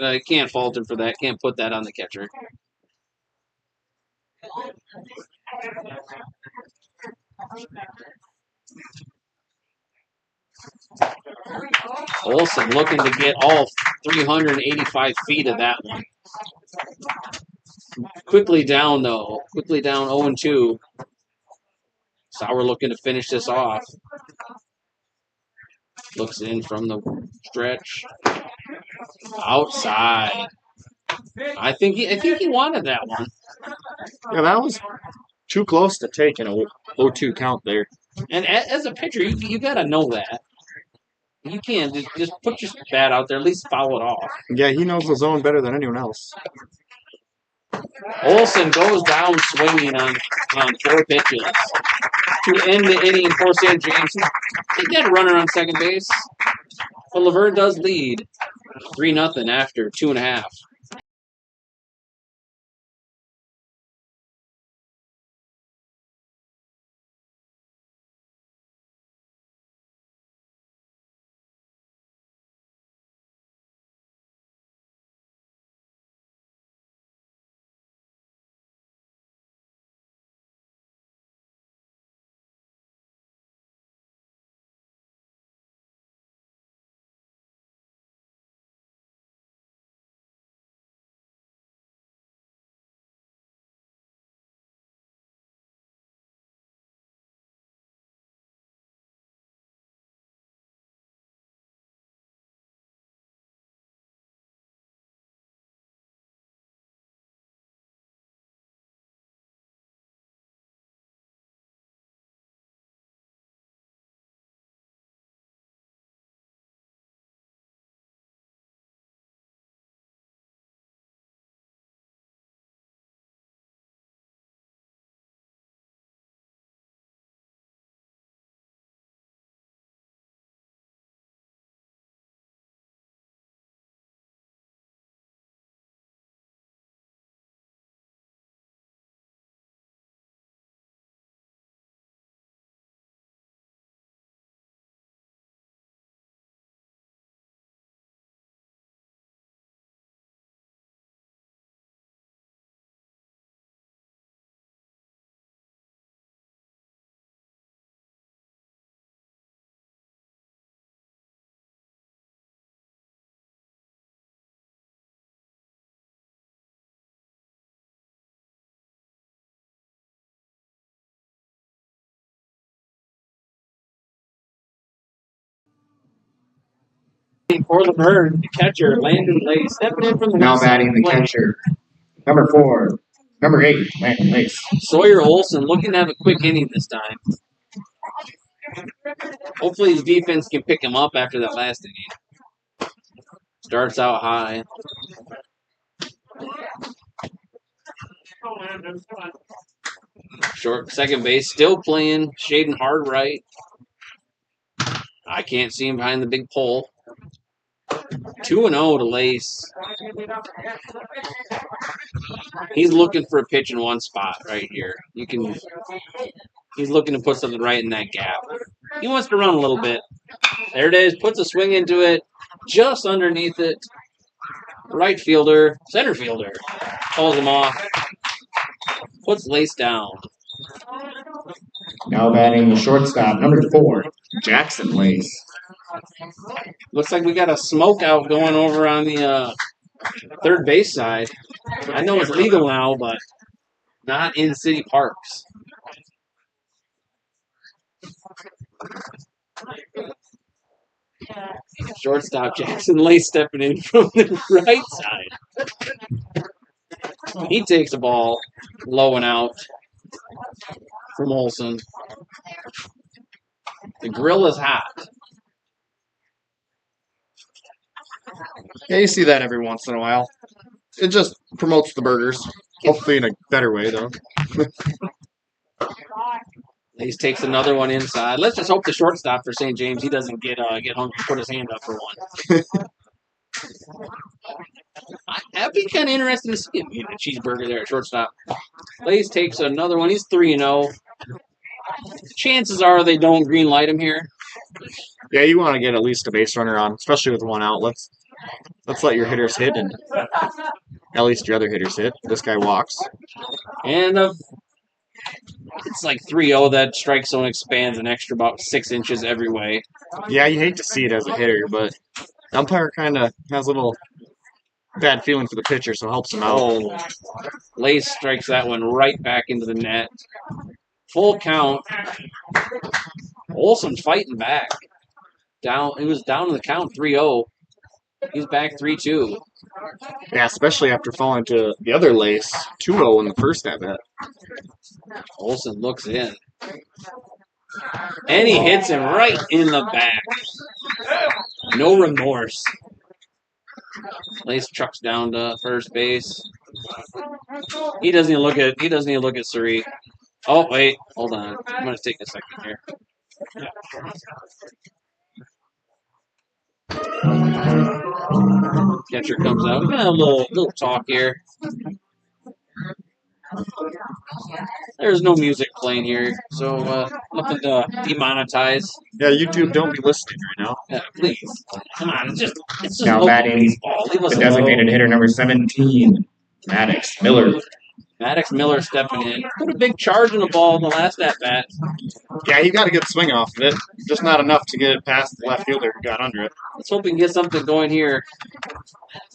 fault him for that. Can't put that on the catcher. Olson looking to get all 385 feet of that one. Quickly down, though. Quickly down 0-2. Sauer looking to finish this off. Looks in from the stretch. Outside. I think he wanted that one. Yeah, that was too close to taking a 0-2 count there. And as a pitcher, you got to know that. You can't just put your bat out there, at least foul it off. Yeah, he knows the zone better than anyone else. Olson goes down swinging on 4 pitches to end the inning for St. James. They get a runner on second base, but Luverne does lead 3-0 after 2.5. For Luverne, the catcher, Landon Lay, stepping in from the Now left batting the side. catcher. Number 4. Number 8, Landon Lace. Sawyer Olson looking to have a quick inning this time. Hopefully his defense can pick him up after that last inning. Starts out high. Short second base, still playing, shading hard right. I can't see him behind the big pole. 2-0 to Lace. He's looking for a pitch in one spot right here. He's looking to put something right in that gap. He wants to run a little bit. There it is. Puts a swing into it. Just underneath it. Right fielder, center fielder, calls him off. Puts Lace down. Now batting the shortstop. Number 4, Jackson Lace. Looks like we got a smoke out going over on the third base side. I know it's legal now, but not in city parks. Shortstop Jackson Lace stepping in from the right side. He takes a ball low and out from Olson. The grill is hot. Yeah, you see that every once in a while. It just promotes the burgers. Hopefully in a better way, though. Lace takes another one inside. Let's just hope the shortstop for St. James, he doesn't get hung, put his hand up for one. That'd be kind of interesting to see him get a cheeseburger there at shortstop. Lace takes another one. He's 3-0. Chances are they don't green light him here. Yeah, you want to get at least a base runner on, especially with one out. Let's let your hitters hit, and at least your other hitters hit. This guy walks. And it's like 3-0. That strike zone expands an extra about 6 inches every way. Yeah, you hate to see it as a hitter, but the umpire kind of has a little bad feeling for the pitcher, so helps him out. Oh, Lace strikes that one right back into the net. Full count. Olson fighting back. He was down in the count 3-0. He's back 3-2. Yeah, especially after falling to the other Lace 2-0 in the first at bat. Olson looks in. And he hits him right in the back. No remorse. Lace trucks down to first base. He doesn't even look at Suri. Oh wait, hold on. I'm gonna take a second here. Catcher comes out. We got a little talk here. There's no music playing here, so nothing to demonetize. Yeah, YouTube, don't be listening right now. Yeah, please, come on. It's just Now local batting baseball. Leave us the designated alone. hitter number 17, Maddox Miller. Maddox Miller stepping in. Put a big charge in the ball in the last at bat. Yeah, he got a good swing off of it. Just not enough to get it past the left fielder who got under it. Let's hope we can get something going here.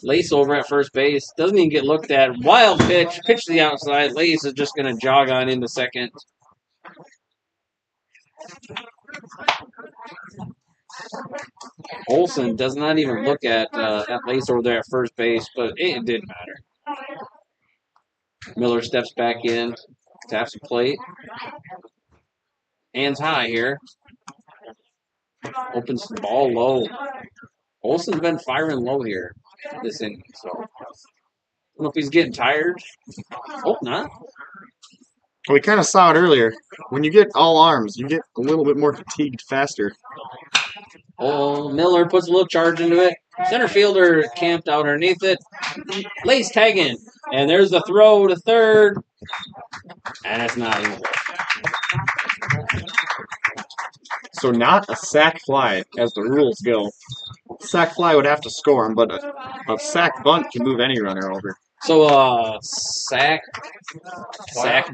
Lace over at first base. Doesn't even get looked at. Wild pitch. Pitch to the outside. Lace is just going to jog on into second. Olsen does not even look at Lace over there at first base, but it didn't matter. Miller steps back in. Taps the plate. Hands high here. Opens the ball low. Olsen's been firing low here this inning, so I don't know if he's getting tired. Hope not. We kind of saw it earlier. When you get all arms, you get a little bit more fatigued faster. Oh, Miller puts a little charge into it. Center fielder camped out underneath it. Lace tagging. And there's the throw to third. And it's not even. So not a sac fly, as the rules go. Sac fly would have to score him, but a sac bunt can move any runner over. So, sack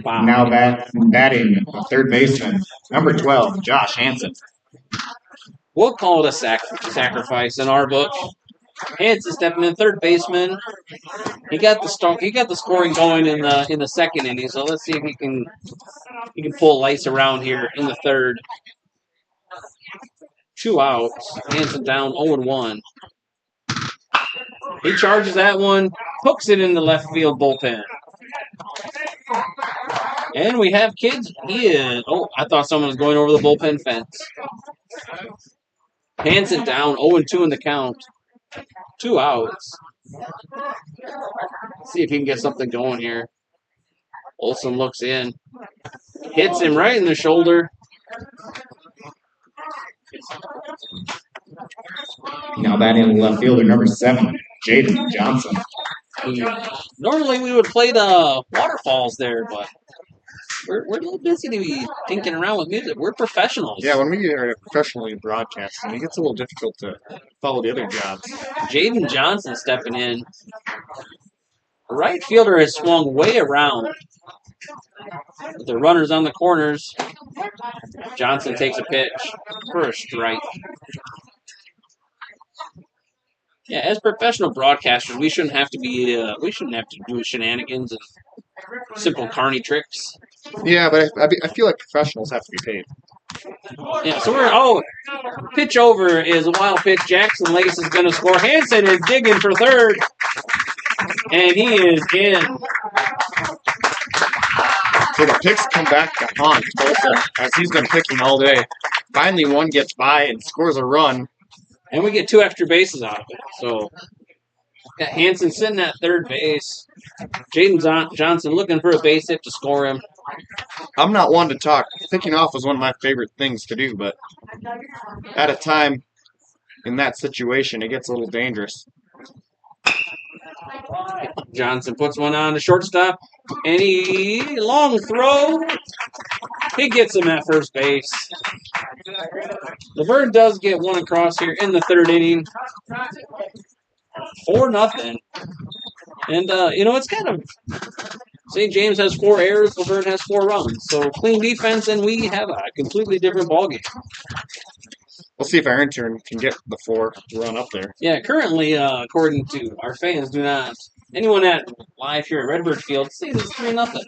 bomb. Now batting the third baseman, number 12, Josh Hansen. We'll call it a sacrifice in our book. Hansen stepping in, third baseman. He got the scoring going in the second inning. So let's see if he can pull Lice around here in the third. 2 outs. Hansen down 0-1. He charges that one, hooks it in the left field bullpen. And we have kids in. Oh, I thought someone was going over the bullpen fence. Hansen down 0-2 in the count. 2 outs. Let's see if he can get something going here. Olsen looks in. Hits him right in the shoulder. Now batting left fielder, number 7, Jaden Johnson. Normally we would play the waterfalls there, but we're a little busy to be tinking around with music. We're professionals. Yeah, when we are professionally broadcasting, it gets a little difficult to follow the other jobs. Jaden Johnson stepping in. The right fielder has swung way around. With the runners on the corners, Johnson takes a pitch for a strike. Yeah, as professional broadcasters, we shouldn't have to do shenanigans and simple carny tricks. Yeah, but I feel like professionals have to be paid. Yeah, so pitch over is a wild pitch. Jackson Lace is going to score. Hansen is digging for third, and he is in. So the picks come back to haunt Tulsa, as he's been picking all day. Finally, one gets by and scores a run. And we get 2 extra bases out of it. So got Hansen sitting at third base. Jaden Johnson looking for a base hit to score him. I'm not one to talk. Picking off is one of my favorite things to do, but at a time in that situation, it gets a little dangerous. Johnson puts one on the shortstop. And long throw. He gets him at first base. Luverne does get one across here in the third inning. 4-0. And, it's kind of... St. James has 4 errors. Luverne has 4 runs. So clean defense, and we have a completely different ballgame. We'll see if our intern can get the 4 to run up there. Yeah, currently, according to our fans, do not... Anyone at live here at Redbird Field sees it's 3-0.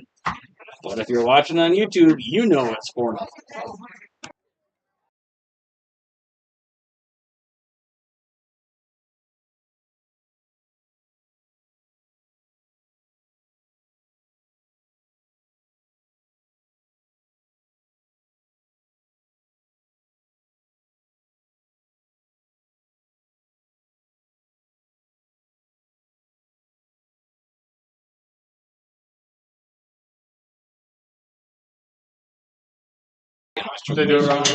But if you're watching on YouTube, you know it's 4-0. They do it wrong.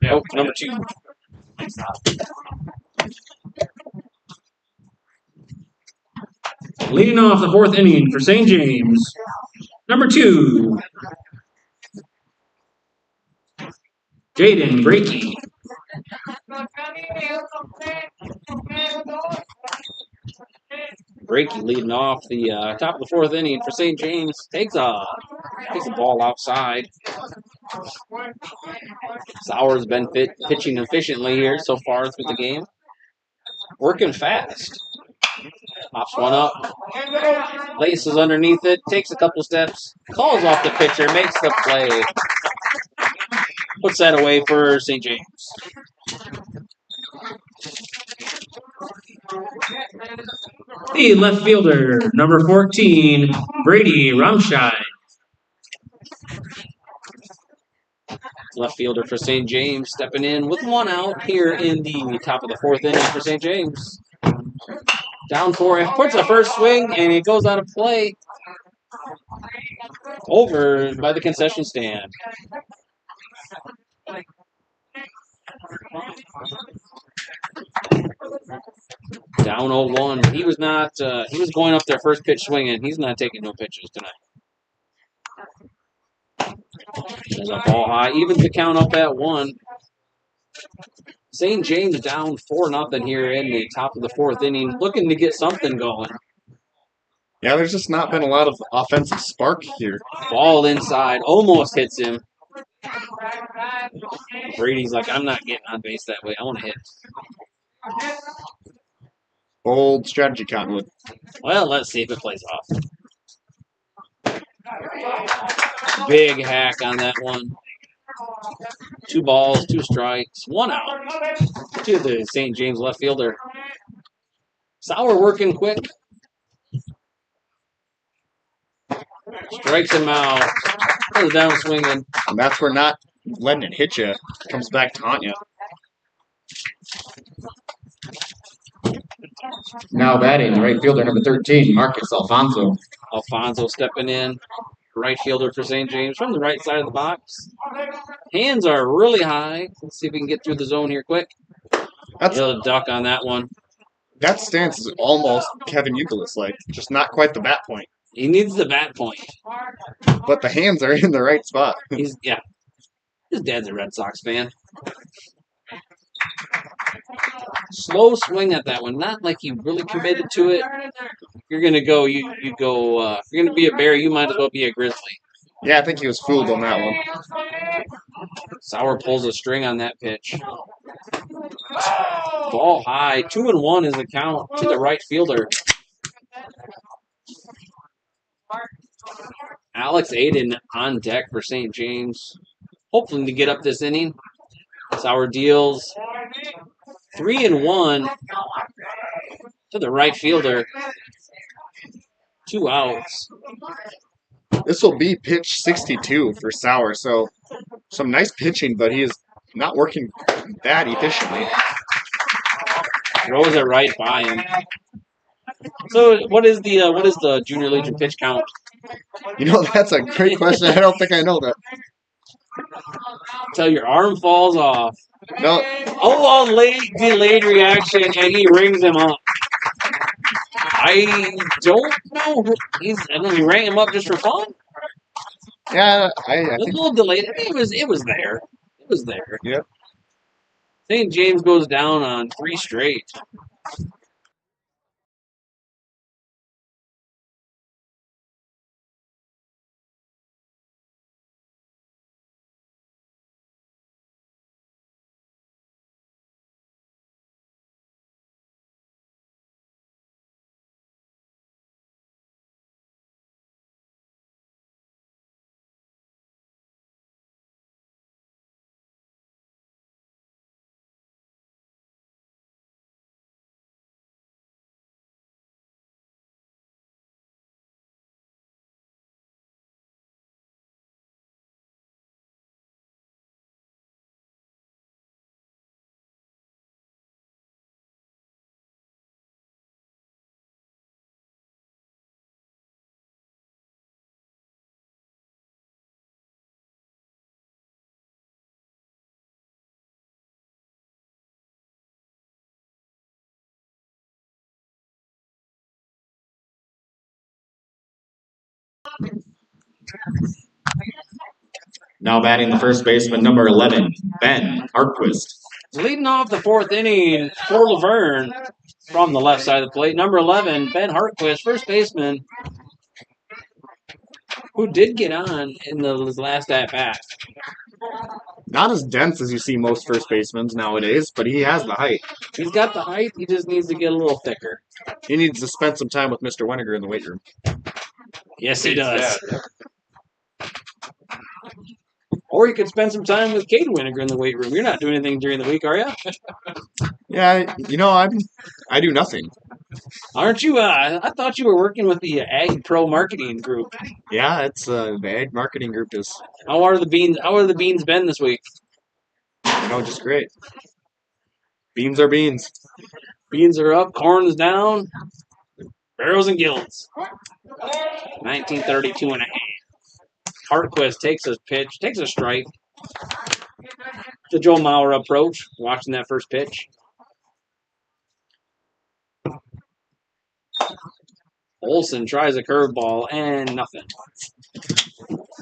Oh, number 2. Leading off the fourth inning for St. James, number 2, Jaden Brakey. Brakey leading off the top of the fourth inning for St. James. Takes a ball outside. Sauer's been pitching efficiently here so far through the game. Working fast. Pops one up. Laces underneath it. Takes a couple steps. Calls off the pitcher. Makes the play. Puts that away for St. James. The left fielder, number 14, Brady Rumscheid. Left fielder for St. James stepping in with 1 out here in the top of the fourth inning for St. James. Down for it. Puts a first swing and it goes out of play. Over by the concession stand. Down 0-1. He was not. He was going up there first pitch swinging. He's not taking no pitches tonight. There's a ball high. Evens the count up at 1. St. James down 4-0 here in the top of the fourth inning, looking to get something going. Yeah, there's just not been a lot of offensive spark here. Ball inside, almost hits him. Brady's like, I'm not getting on base that way. I want to hit. Bold strategy, Cottonwood. Well, let's see if it plays off. Big hack on that one. 2 balls, 2 strikes, 1 out to the St. James left fielder. Sauer working quick. Strikes him out. Goes down swinging. And that's where not letting it hit you comes back to haunt you. Now batting, the right fielder, number 13, Marcus Alfonso. Alfonso stepping in. Right fielder for St. James from the right side of the box. Hands are really high. Let's see if we can get through the zone here quick. That's A duck on that one. That stance is almost Kevin Youkilis-like, just not quite the bat point. He needs the bat point. But the hands are in the right spot. His dad's a Red Sox fan. Slow swing at that one. Not like you really committed to it. If you're gonna go, you go. If you're gonna be a Bear, you might as well be a Grizzly. Yeah, I think he was fooled on that one. Sauer pulls a string on that pitch. Ball high. 2-1 is the count to the right fielder. Alex Aiden on deck for St. James. Hopefully to get up this inning. Sauer deals 3-1 to the right fielder. 2 outs. This will be pitch 62 for Sauer, so some nice pitching, but he is not working that efficiently. Throws it right by him. So what is the Junior Legion pitch count? You know, that's a great question. I don't think I know that. Till your arm falls off. No, Oh, a late delayed reaction, and he rings him up. I don't know. I don't know. He rang him up just for fun. yeah, I A think little delayed. It was there. It was there. Yep. St. James goes down on 3 straight. Now batting the first baseman, number 11, Ben Hartquist. Leading off the fourth inning for Luverne from the left side of the plate, number 11, Ben Hartquist, first baseman, who did get on in the last at-bat. Not as dense as you see most first basemen nowadays, but he has the height. He's got the height. He just needs to get a little thicker. He needs to spend some time with Mr. Weniger in the weight room. Yes, he does. Or you could spend some time with Cade Winiger in the weight room. You're not doing anything during the week, are you? Yeah, I do nothing. Aren't you? I thought you were working with the Ag Pro marketing group. Yeah, it's the Ag marketing group is. How are the beans? How are the beans been this week? Just great. Beans are beans. Beans are up, corn's down, barrels and gills. 1932 and a half. Hartquist takes a pitch, takes a strike. The Joe Mauer approach, watching that first pitch. Olson tries a curveball and nothing.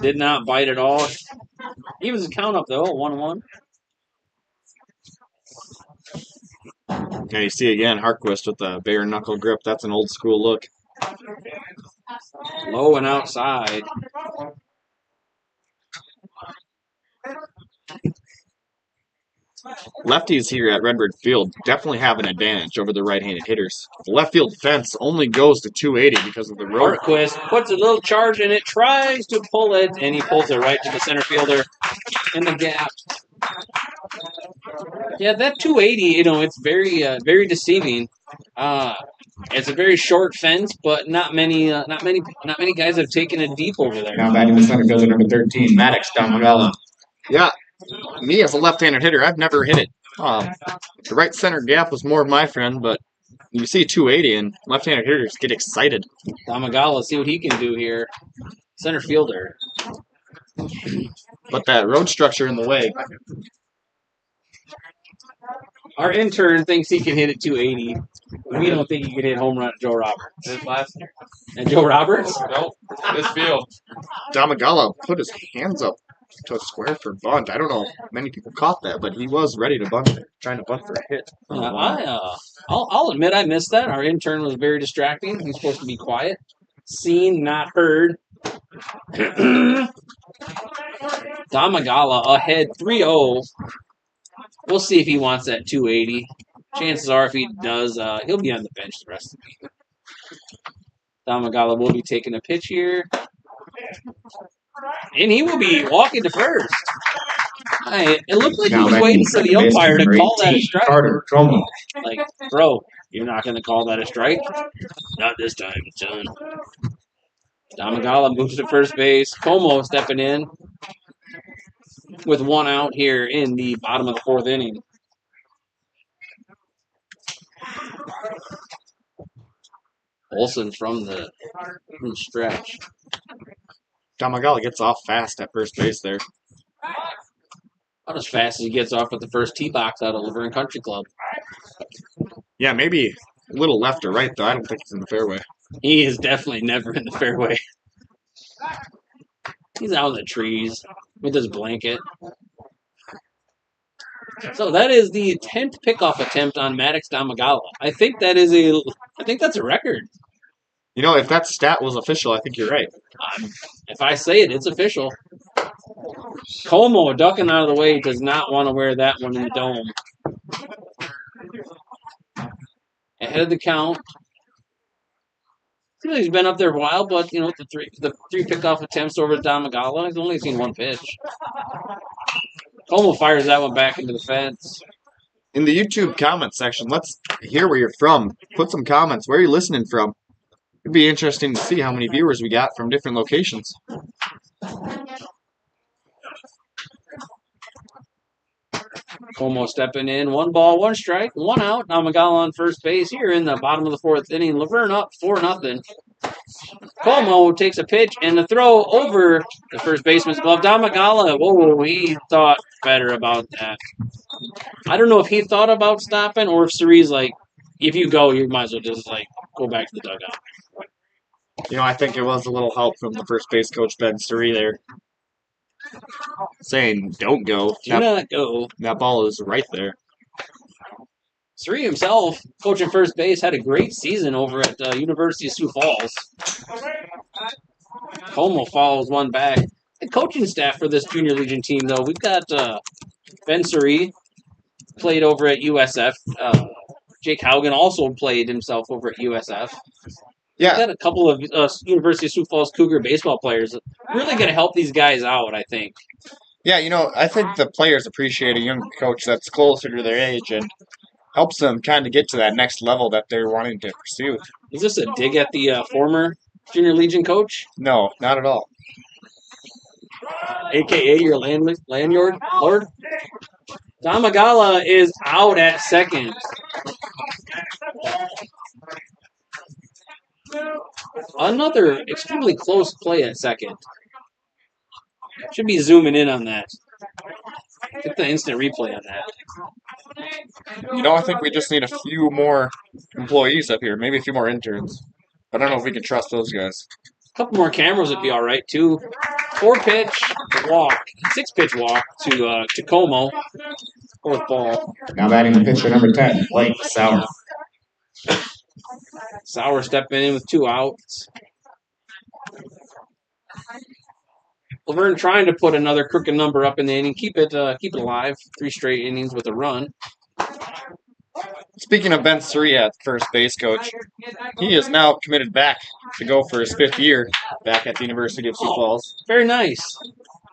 Did not bite at all. Evens the count up though, 1-1. Yeah, you see again Hartquist with the bare knuckle grip. That's an old school look. Low and outside. Lefties here at Redbird Field definitely have an advantage over the right-handed hitters. The left field fence only goes to 280 because of the road. Hartquist puts a little charge in it, tries to pull it, and he pulls it right to the center fielder in the gap. Yeah, that 280, it's very, very deceiving. It's a very short fence, but not many guys have taken it deep over there. Now batting the center fielder, number 13, Maddox Damagala. Yeah, me as a left-handed hitter, I've never hit it. The right center gap was more of my friend, but you see 280 and left-handed hitters get excited. Damagala, see what he can do here. Center fielder. But that road structure in the way. Our intern thinks he can hit it 280. We don't think he can hit home run at Joe Roberts. This last year? And Joe Roberts? Nope. This field. Damagala put his hands up to a square for bunt. I don't know if many people caught that, but he was ready to bunt, trying to bunt for a hit. I'll admit I missed that. Our intern was very distracting. He's supposed to be quiet. Seen, not heard. Damagala ahead 3-0. We'll see if he wants that 280. Chances are, if he does, he'll be on the bench the rest of the game. Damagala will be taking a pitch here. And he will be walking to first. It looked like he was waiting for the umpire to call that a strike. Carter Como. Like, bro, you're not going to call that a strike? Not this time, son. Damagala moves to first base. Como stepping in with one out here in the bottom of the fourth inning. Olson from the stretch. Damagala gets off fast at first base there. Not as fast as he gets off at the first tee box out of Luverne Country Club. Yeah, maybe a little left or right, though. I don't think he's in the fairway. He is definitely never in the fairway. He's out in the trees with his blanket. So that is the 10th pickoff attempt on Maddox Damagala. I think that's a record. If that stat was official, I think you're right. If I say it, it's official. Como ducking out of the way does not want to wear that one in the dome. Ahead of the count. Seems like he's been up there a while, but the three pickoff attempts over to Damagala, he's only seen one pitch. Como fires that one back into the fence. In the YouTube comment section, let's hear where you're from. Put some comments. Where are you listening from? It'd be interesting to see how many viewers we got from different locations. Como stepping in. 1 ball, 1 strike, 1 out. Damagala on first base here in the bottom of the fourth inning. Luverne up 4-0. Como takes a pitch and a throw over the first baseman's glove. Damagala, he thought better about that. I don't know if he thought about stopping or if Cerie's like, if you go, you might as well just go back to the dugout. I think it was a little help from the first base coach, Ben Surrey, there, saying, don't go. Do not go. That ball is right there. Sri himself, coaching first base, had a great season over at University of Sioux Falls. Como follows one back. The coaching staff for this junior legion team, though, we've got Ben Suri, played over at USF. Jake Haugen also played himself over at USF. We've Yeah, got a couple of University of Sioux Falls Cougar baseball players. Really going to help these guys out, I think. yeah. I think the players appreciate a young coach that's closer to their age and helps them kind of get to that next level that they're wanting to pursue. Is this a dig at the former junior legion coach, No, not at all. aka your lanyard lord? Tamagala is out at second. Another extremely close play at second. Should be zooming in on that. Get the instant replay on that. I think we just need a few more employees up here, maybe a few more interns. But I don't know if we can trust those guys. A couple more cameras would be all right too. 4-pitch walk, 6-pitch walk to Como. Fourth ball. Now batting the pitcher number 10, Blake Sauer. Sauer stepping in with 2 outs. Luverne trying to put another crooked number up in the inning, keep it alive. 3 straight innings with a run. Speaking of Ben Surya, first base coach, he is now committed back to go for his 5th year back at the University of Sioux Falls. Very nice.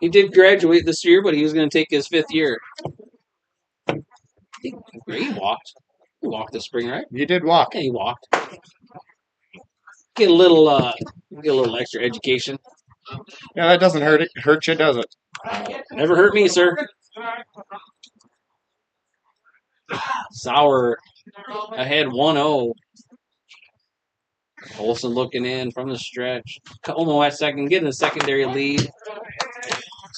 He did graduate this year, but he was going to take his 5th year. He walked. He walked this spring, right? He did walk. Yeah, he walked. Get a little extra education. Yeah, that doesn't hurt you, does it? Never hurt me, sir. Sauer ahead 1-0. Olson looking in from the stretch. Como at second, getting a secondary lead.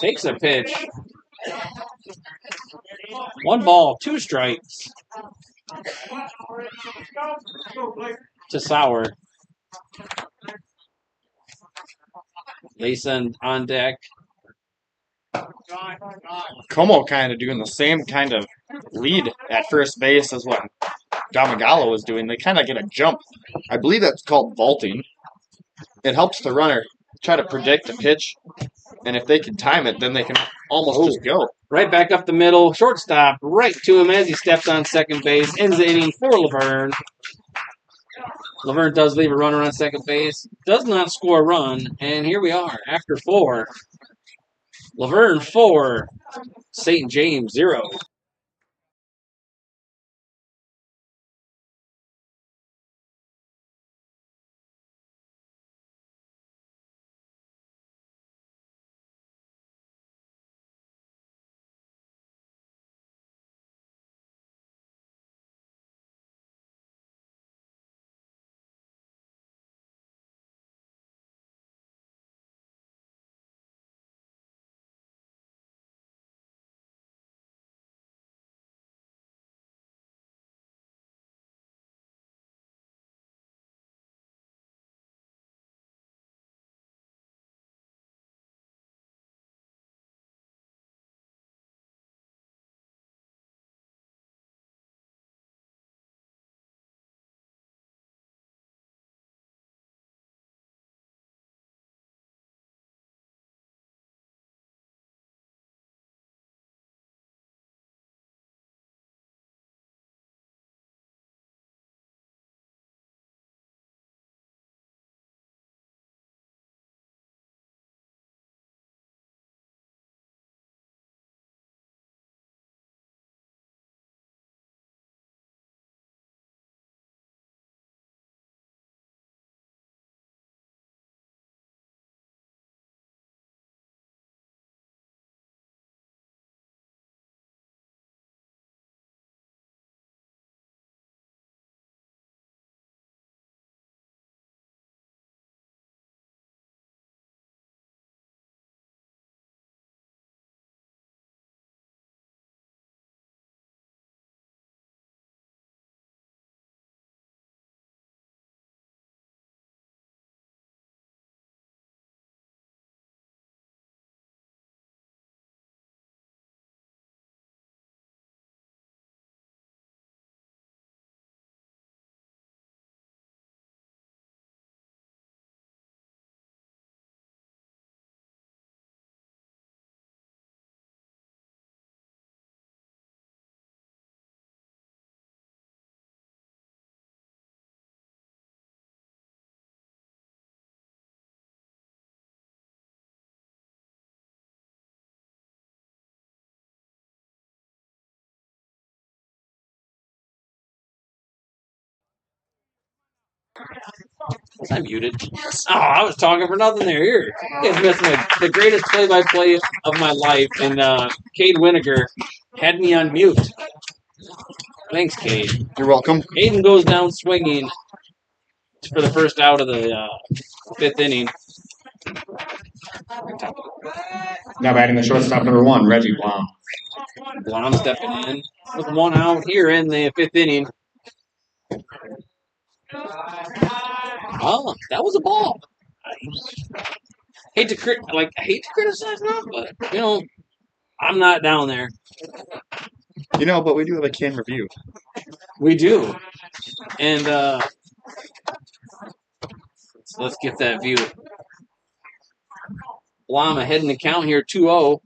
Takes a pitch. 1 ball, 2 strikes. To Sauer. Mason on deck. Como kind of doing the same kind of lead at first base as what Damagalo was doing. They kind of get a jump. I believe that's called vaulting. It helps the runner try to predict a pitch, and if they can time it, then they can almost just go. Right back up the middle. Shortstop right to him as he steps on second base. Ends the inning for Luverne. Luverne does leave a runner on second base. Does not score a run. And here we are after 4. Luverne 4. St. James 0. Was I muted? Oh, I was talking for nothing there. Here, you guys missed the greatest play-by-play of my life, and Cade Winiger had me on mute. Thanks, Cade. You're welcome. Aiden goes down swinging for the first out of the 5th inning. Now batting the shortstop, number 1, Reggie Blom. Blom stepping in with 1 out here in the 5th inning. Oh, that was a ball. I hate to criticize that, but you know, I'm not down there. You know, but we do have a can review. We do, and let's get that view. Blom ahead in the count here, 2-0.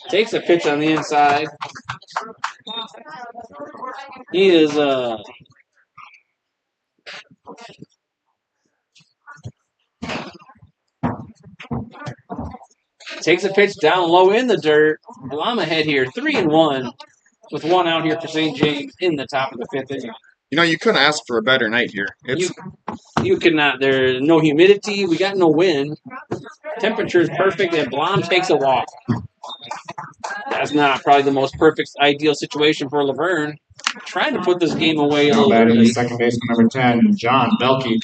Takes a pitch on the inside. He is takes a pitch down low in the dirt. Blom ahead here, 3-1, with 1 out here for St. James in the top of the 5th inning. You know, you couldn't ask for a better night here. You could not. There's no humidity. We got no wind. Temperature is perfect, and Blom takes a walk. That's not probably the most perfect, ideal situation for Laverne. Trying to put this game away a Now little batting early. second baseman, number 10, John Belke.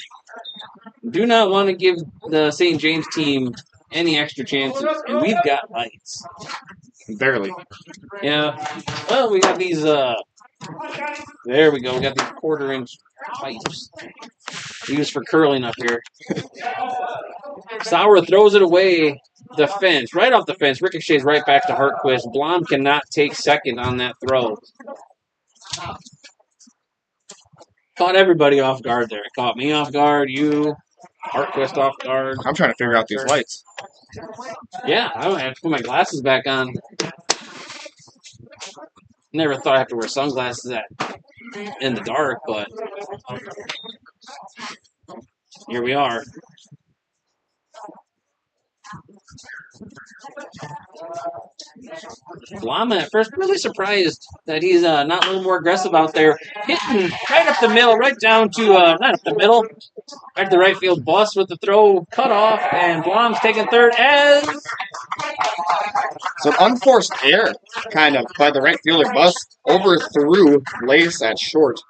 Do not want to give the St. James team any extra chances, and we've got lights. Barely. Yeah. Well, we got these. There we go. We got these 1/4-inch pipes used for curling up here. Sauer throws it away. The fence, right off the fence, ricochets right back to Hartquist. Blom cannot take second on that throw. Caught everybody off guard there. Caught me off guard, you, Hartquist off guard. I'm trying to figure out these lights. Yeah, I might have to put my glasses back on. Never thought I have to wear sunglasses in the dark, but here we are. Blom at first really surprised that he's not a little more aggressive out there. Hitting right up the middle, right down to, not up the middle, right to the right field bus with the throw cut off, and Blom's taking third as... So an unforced error, kind of, by the right fielder. Bus overthrew Lace at short.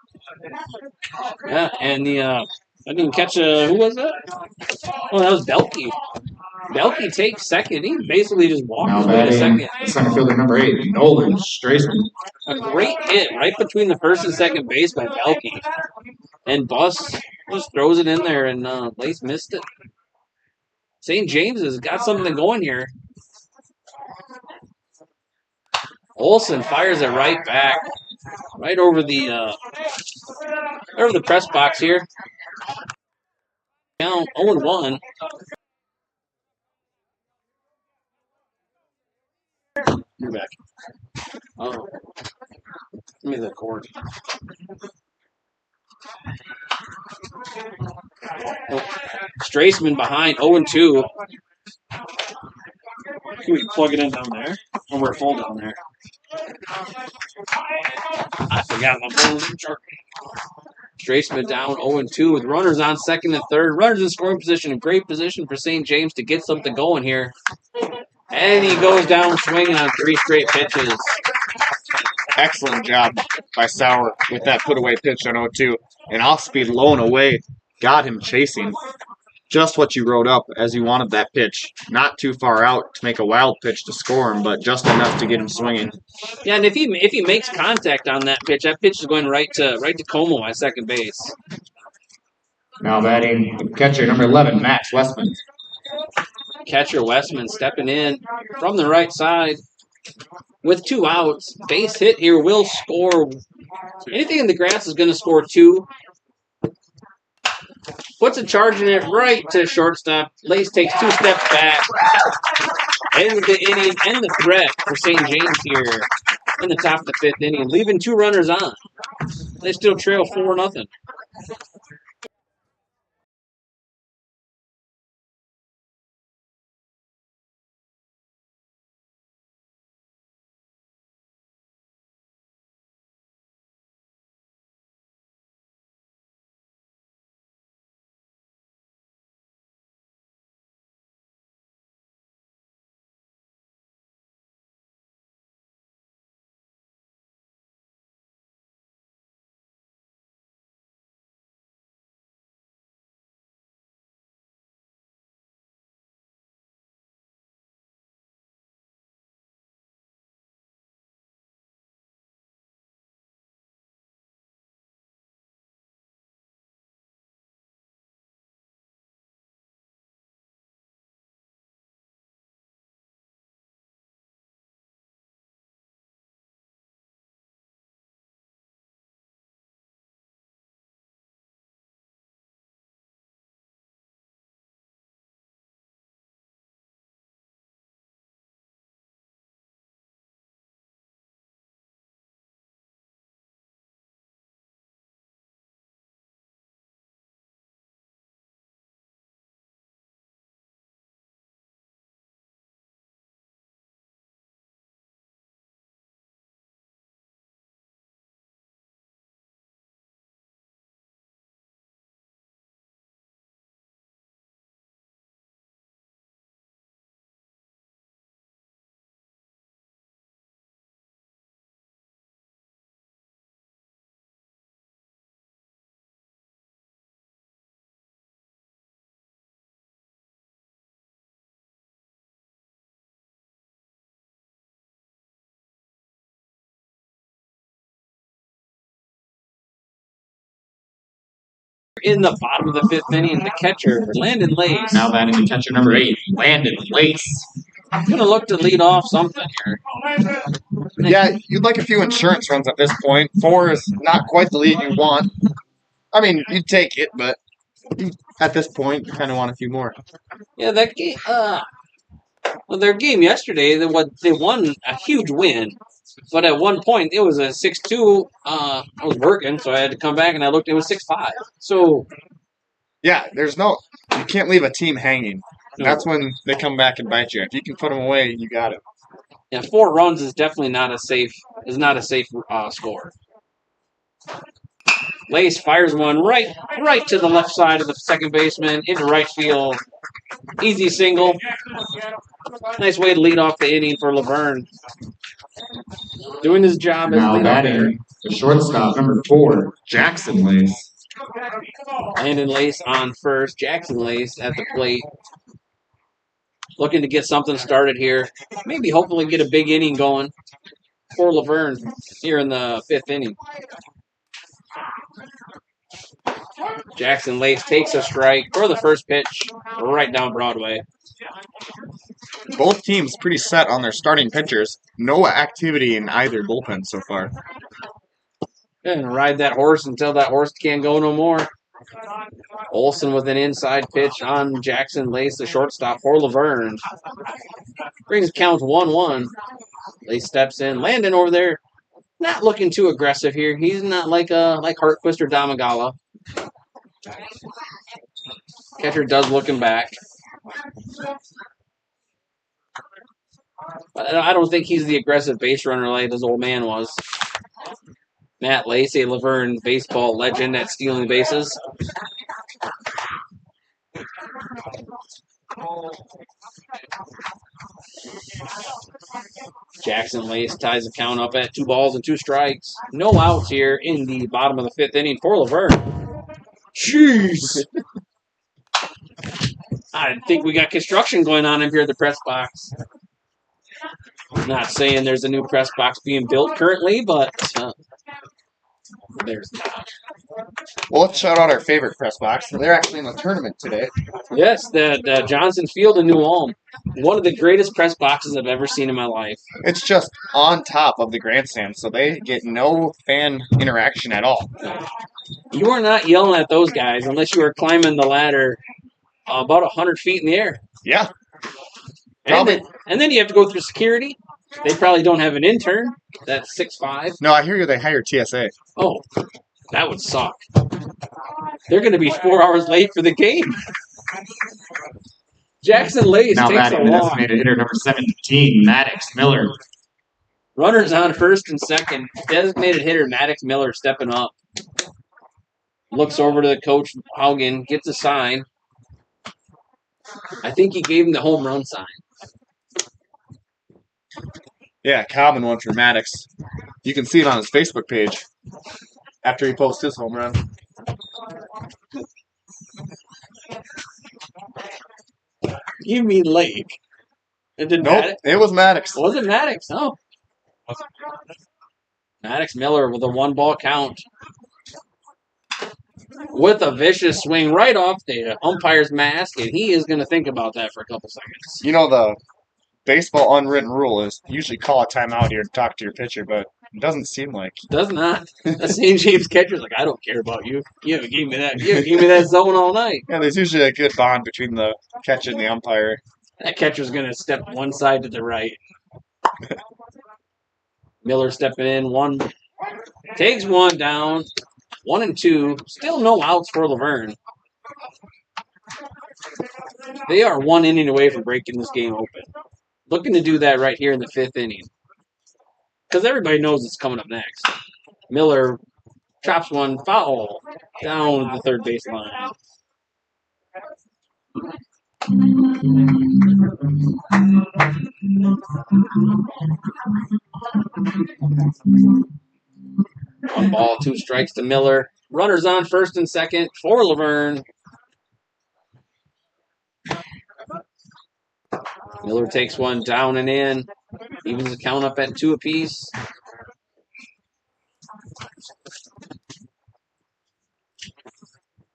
Yeah, and I didn't catch who was that? Oh, that was Belke. Belke takes second. He basically just walked Now his way to batting second. center fielder, number 8, Nolan Straisman. A great hit right between the first and second base by Belke. And Bus just throws it in there, and Lace missed it. St. James has got something going here. Olsen fires it right back, right over the press box here. Down 0-1. You're back. Oh, give me the cord. Oh. Straisman behind 0-2. Can we plug it in down there? Or we're full down there? I forgot my phone's in charge. Straisman down 0-2 with runners on second and third. Runners in scoring position. A great position for St. James to get something going here. And he goes down swinging on 3 straight pitches. Excellent job by Sauer with that put-away pitch on 0-2. An off-speed low and away got him chasing. Just what you wrote up as you wanted that pitch. Not too far out to make a wild pitch to score him, but just enough to get him swinging. Yeah, and if he makes contact on that pitch is going right to Como at second base. Now batting the catcher, number 11, Max Westman. Catcher Westman stepping in from the right side with 2 outs. Base hit here will score. Anything in the grass is going to score 2. Puts a charge in it right to shortstop. Lace takes 2 steps back. Ends the inning and the threat for St. James here in the top of the 5th inning, leaving 2 runners on. They still trail 4-0. in the bottom of the 5th inning, the catcher, Landon Lace. Now batting the catcher number 8, Landon Lace. Going to look to lead off something here. Yeah, you'd like a few insurance runs at this point. 4 is not quite the lead you want. I mean, you'd take it, but at this point, you kind of want a few more. Yeah, that game. Well, their game yesterday, they won a huge win, but at one point it was a 6-2. I was working, so I had to come back and I looked. It was 6-5. So Yeah, you can't leave a team hanging. no. That's when they come back and bite you. If you can put them away, you got it. Yeah, 4 runs is definitely not a safe score. Lace fires one right to the left side of the second baseman into right field. Easy single. Nice way to lead off the inning for Luverne. Doing his job as Now leadoff hitter. batting the shortstop number 4, Jackson Lace. Landon Lace on first. Jackson Lace at the plate. Looking to get something started here. Maybe hopefully get a big inning going for Luverne here in the 5th inning. Jackson Lace takes a strike for the first pitch right down Broadway. Both teams pretty set on their starting pitchers. No activity in either bullpen so far. And ride that horse until that horse can't go no more. Olson with an inside pitch on Jackson Lace, the shortstop for Luverne. Brings count 1-1. Lace steps in. Landon over there, not looking too aggressive here. He's not like Hartquist or Damagala. Catcher does looking back. But I don't think he's the aggressive base runner like this old man was. Matt Lace, a Luverne baseball legend at stealing bases. Jackson Lace ties the count up at 2 balls and 2 strikes. No outs here in the bottom of the 5th inning for Luverne. Jeez. I think we got construction going on in here at the press box. Not saying there's a new press box being built currently, but there's not. Well, let's shout out our favorite press box. They're actually in the tournament today. Yes, the Johnson Field in New Ulm. One of the greatest press boxes I've ever seen in my life. It's just on top of the grandstand, so they get no fan interaction at all. You are not yelling at those guys unless you are climbing the ladder about 100 feet in the air. Yeah. And then you have to go through security. They probably don't have an intern that's 6'5". No, I hear you. They hire TSA. Oh, that would suck. They're going to be 4 hours late for the game. Jackson Lace Now takes a batting the walk. designated hitter number 17, Maddox Miller. Runners on first and second. Designated hitter Maddox Miller stepping up. Looks over to the coach, Haugen, gets a sign. I think he gave him the home run sign. Yeah, common one for Maddox. You can see it on his Facebook page after he posts his home run. You mean Lake? It did Nope, Maddox? it was Maddox. Was it Maddox? Oh. Maddox Miller with a 1-ball count. With a vicious swing right off the umpire's mask, and he is going to think about that for a couple seconds. You know, the baseball unwritten rule is usually call a timeout here to talk to your pitcher, but it doesn't seem like. Does not. The St. James catcher's like, I don't care about you. You haven't given me that. You haven't given me that zone all night. Yeah, there's usually a good bond between the catcher and the umpire. That catcher's going to step one side to the right. Miller stepping in. One takes one down. 1 and 2. Still no outs for Luverne. They are 1 inning away from breaking this game open. Looking to do that right here in the 5th inning. Because everybody knows it's coming up next. Miller chops one foul down the third base line. One ball, 2 strikes to Miller. Runners on first and second for Luverne. Miller takes one down and in. Evens the count up at 2 apiece.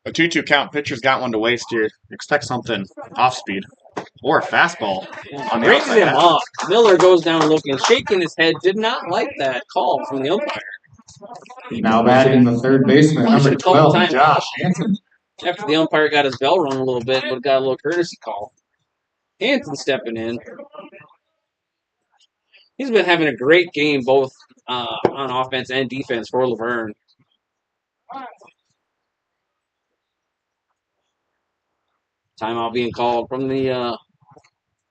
A 2-2 count. Pitcher's got one to waste here. Expect something off speed or a fastball on the Brings outside. him up. Miller goes down looking, shaking his head. Did not like that call from the umpire. Now batting the third baseman, number 12, Josh Hansen. After the umpire got his bell rung a little bit, but got a little courtesy call. Hansen stepping in. He's been having a great game both on offense and defense for Luverne. Timeout being called from the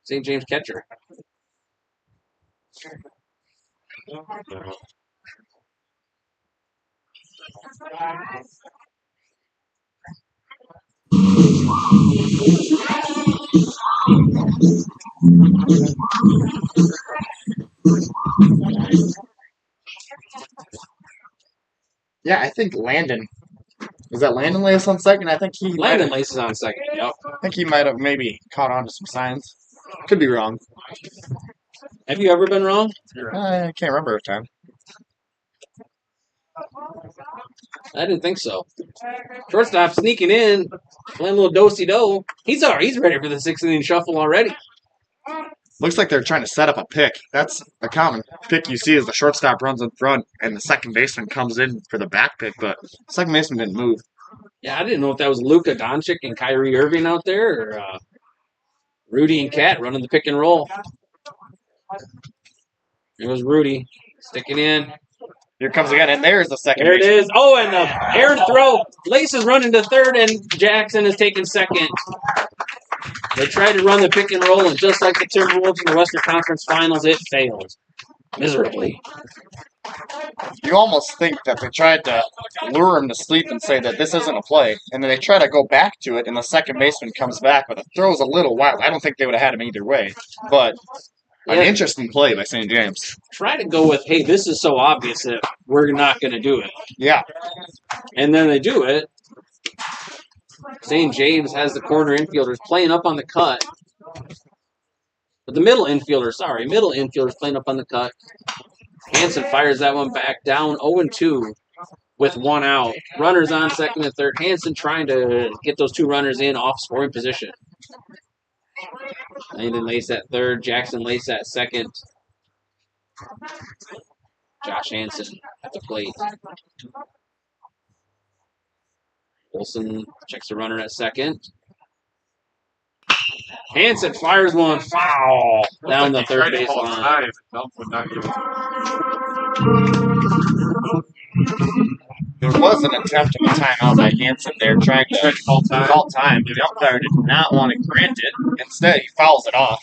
St. James catcher. Yeah, I think Landon. Is that Landon Lace on second? I think Landon Lace is on second. Yep. I think he might have maybe caught on to some signs. Could be wrong. Have you ever been wrong? I can't remember a time. I didn't think so. Shortstop sneaking in, playing a little do-si-do. He's ready for the 6th inning shuffle already. Looks like they're trying to set up a pick. That's a common pick you see as the shortstop runs in front and the second baseman comes in for the back pick, but second baseman didn't move. Yeah, I didn't know if that was Luka Doncic and Kyrie Irving out there or Rudy and Kat running the pick and roll. It was Rudy sticking in. Here comes again, and there's the second There it baseman. is. Oh, and the errant throw. Lace is running to third, and Jackson is taking second. They tried to run the pick and roll, and just like the Timberwolves in the Western Conference Finals, it failed miserably. You almost think that they tried to lure him to sleep and say that this isn't a play, and then they try to go back to it, and the second baseman comes back, but the throw's a little wild. I don't think they would have had him either way, but an interesting play by St. James. Try to go with, hey, this is so obvious that we're not going to do it. Yeah. And then they do it. St. James has the corner infielders playing up on the cut. But the middle infielders playing up on the cut. Hansen fires that one back down 0-2 with one out. Runners on second and third. Hansen trying to get those two runners in off scoring position. Landon Lace at third. Jackson Lace at second. Josh Hansen at the plate. Wilson checks the runner at second. Hansen fires one foul down the third base line. There was an attempt at a timeout by Hansen there, trying to call time. The umpire did not want to grant it. Instead, he fouls it off.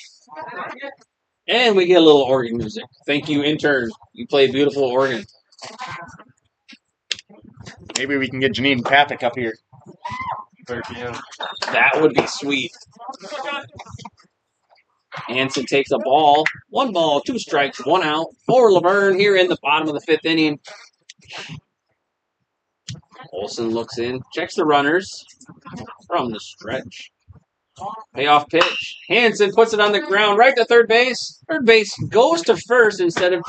And we get a little organ music. Thank you, intern. You play beautiful organ. Maybe we can get Janine Papik up here. That would be sweet. Hansen takes a ball. 1 ball, 2 strikes, 1 out for Luverne here in the bottom of the 5th inning. Olsen looks in, checks the runners from the stretch. Payoff pitch. Hansen puts it on the ground right to third base. Third base goes to first instead of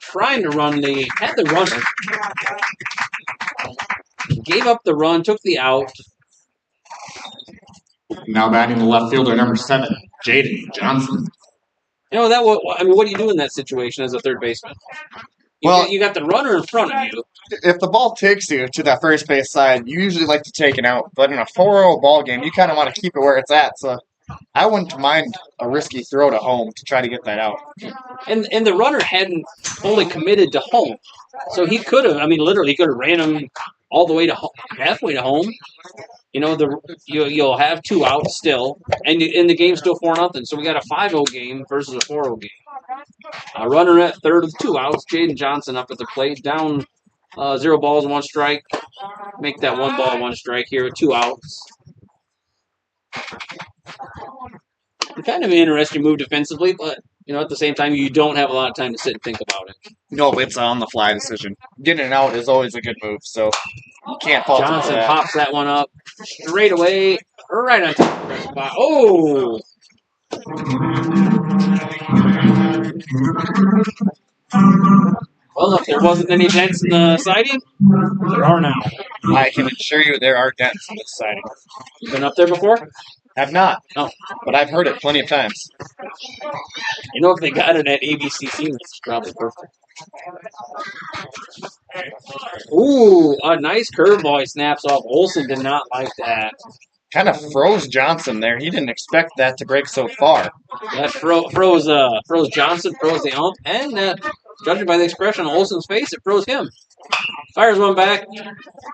trying to run had the runner. Gave up the run, took the out. Now batting the left fielder, number 7, Jaden Johnson. You know, what do you do in that situation as a third baseman? You got the runner in front of you. If the ball takes you to that first base side, you usually like to take it out. But in a 4-0 ball game, you kind of want to keep it where it's at. So I wouldn't mind a risky throw to home to try to get that out. And the runner hadn't fully committed to home. So he could have, literally, he could have ran him all the way to halfway to home. You know, you'll have 2 outs still, and the game's still 4-0. So we got a 5-0 game versus a 4-0 game. A runner at third with 2 outs. Jaden Johnson up at the plate, down 0 balls, 1 strike. Make that 1 ball, 1 strike here with 2 outs. Kind of an interesting move defensively, but at the same time, you don't have a lot of time to sit and think about it. No, it's an on-the-fly decision. Getting it out is always a good move, so you can't fault him for Johnson that. pops that one up straight away, right on top of the spot. Oh! Well, if there wasn't any dents in the siding, there are now. I can assure you there are dents in this siding. You been up there before? Have not, No. but I've heard it plenty of times. You know, if they got it at ABCC, it's probably perfect. Ooh, a nice curveball he snaps off. Olsen did not like that. Kind of froze Johnson there. He didn't expect that to break so far. That froze Johnson, froze the ump, and judging by the expression on Olsen's face, it froze him. Fires one back.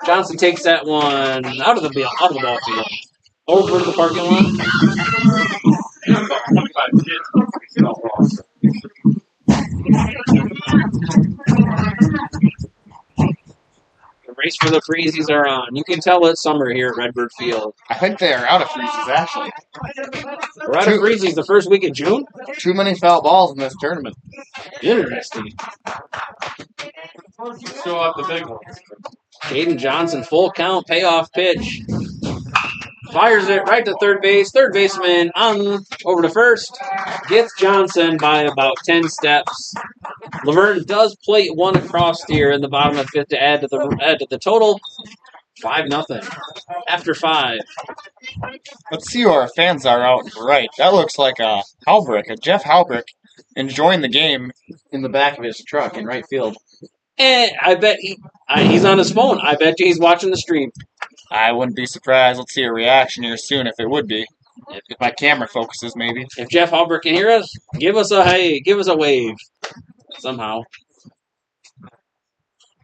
Johnson takes that one out of the ball field. Over to the parking lot. The race for the freezies are on. You can tell it's summer here at Redbird Field. I think they are out of freezes, actually. We're out of freezies the first week of June? Too many foul balls in this tournament. Interesting. Still have the big ones. Caden Johnson, full count, payoff pitch. Fires it right to third base. Third baseman on over to first. Gets Johnson by about 10 steps. Luverne does plate one across here in the bottom of the fifth to add to the total. 5-0. After 5. Let's see who our fans are out right. That looks like a Jeff Halbrick, enjoying the game in the back of his truck in right field. And I bet he's on his phone. I bet you he's watching the stream. I wouldn't be surprised. Let's see a reaction here soon if it would be. If my camera focuses, maybe. If Jeff Halbert can hear us, give us a hey, give us a wave. Somehow.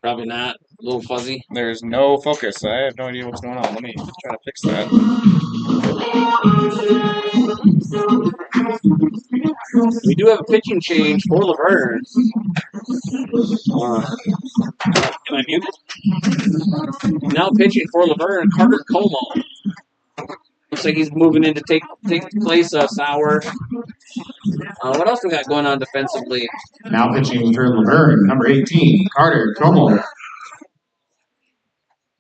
Probably not. A little fuzzy. There's no focus. I have no idea what's going on. Let me try to fix that. We do have a pitching change for Luverne. Am I muted? Now pitching for Luverne, Carter Como. Looks like he's moving in to take the place of Sauer. What else we got going on defensively? Now pitching for Luverne, number 18, Carter Como.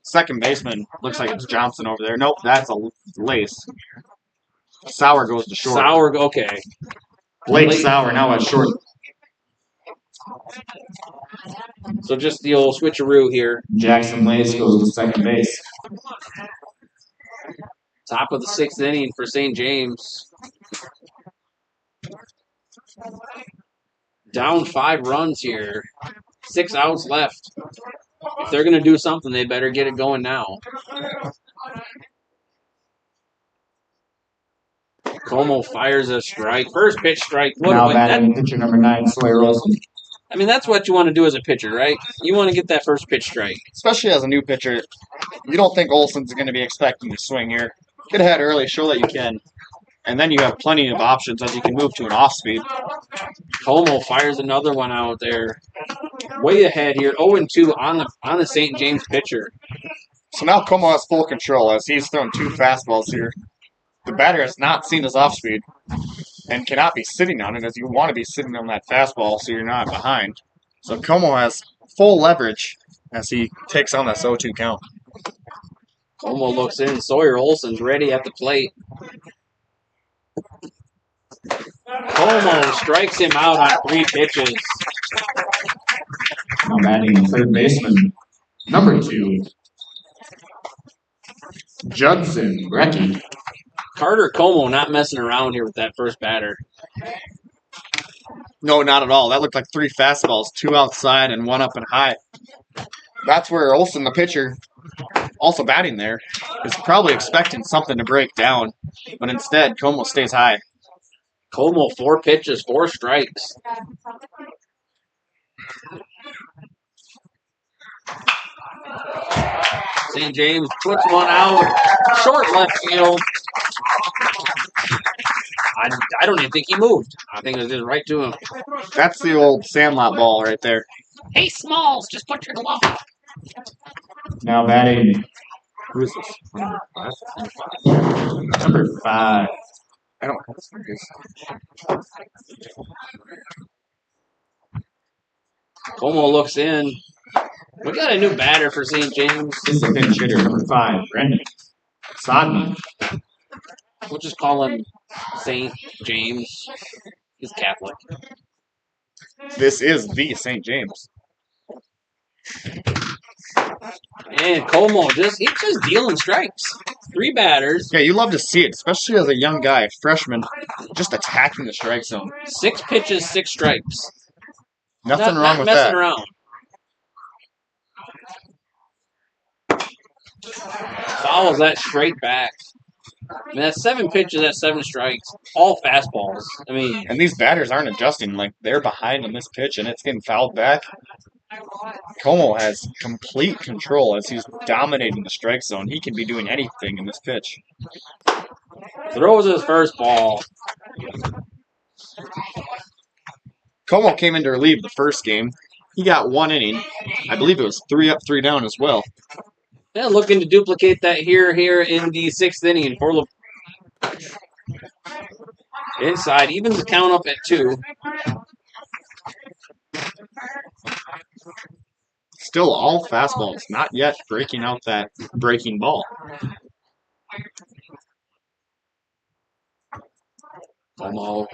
Second baseman looks like it's Johnson over there. Nope, that's a Lace. Sauer goes to short. Sauer, okay. Blake Sauer now at short. So just the old switcheroo here. Jackson Lace goes to second base. Top of the 6th inning for St. James. Down 5 runs here. 6 outs left. If they're going to do something, they better get it going now. Como fires a strike. First pitch strike. Now batting pitcher number 9, Sawyer Olsen. I mean, that's what you want to do as a pitcher, right? You want to get that first pitch strike. Especially as a new pitcher, you don't think Olsen's going to be expecting to swing here. Get ahead early, show that you can. And then you have plenty of options as you can move to an off-speed. Como fires another one out there. Way ahead here. 0-2 on the St. James pitcher. So now Como has full control as he's thrown 2 fastballs here. The batter has not seen his off-speed and cannot be sitting on it as you want to be sitting on that fastball so you're not behind. So Como has full leverage as he takes on this 0-2 count. Como looks in. Sawyer Olsen's ready at the plate. Como strikes him out on 3 pitches. Now batting third baseman, number 2, Judson Brecky. Carter Como not messing around here with that first batter. No, not at all. That looked like 3 fastballs, 2 outside and 1 up and high. That's where Olsen, the pitcher, also batting there, is probably expecting something to break down. But instead, Como stays high. Como 4 pitches, 4 strikes. St. James puts one out. Short left field. I don't even think he moved. I think it was just right to him. That's the old Sandlot ball right there. Hey, Smalls, just put your glove on. Now batting Who is this? number 5, I don't know what this is. Como looks in. We got a new batter for St. James. this is the pinch hitter, number 5, Brendan Sodman. We'll just call him St. James. He's Catholic. This is the St. James. And Como he's just dealing strikes. 3 batters. Yeah, you love to see it, especially as a young guy, freshman, just attacking the strike zone. 6 pitches, 6 strikes. Nothing wrong not with messing that. around. Fouls that straight back. I mean, that's 7 pitches, that's 7 strikes. All fastballs. I mean, And these batters aren't adjusting. Like, they're behind on this pitch, and it's getting fouled back. Como has complete control as he's dominating the strike zone. He can be doing anything in this pitch. throws his first ball. Como came in to relieve the first game. He got 1 inning. I believe it was 3 up, 3 down as well. Yeah, looking to duplicate that here in the 6th inning for inside. Evens the count up at 2. Still all fastballs, not yet breaking out that breaking ball. Como.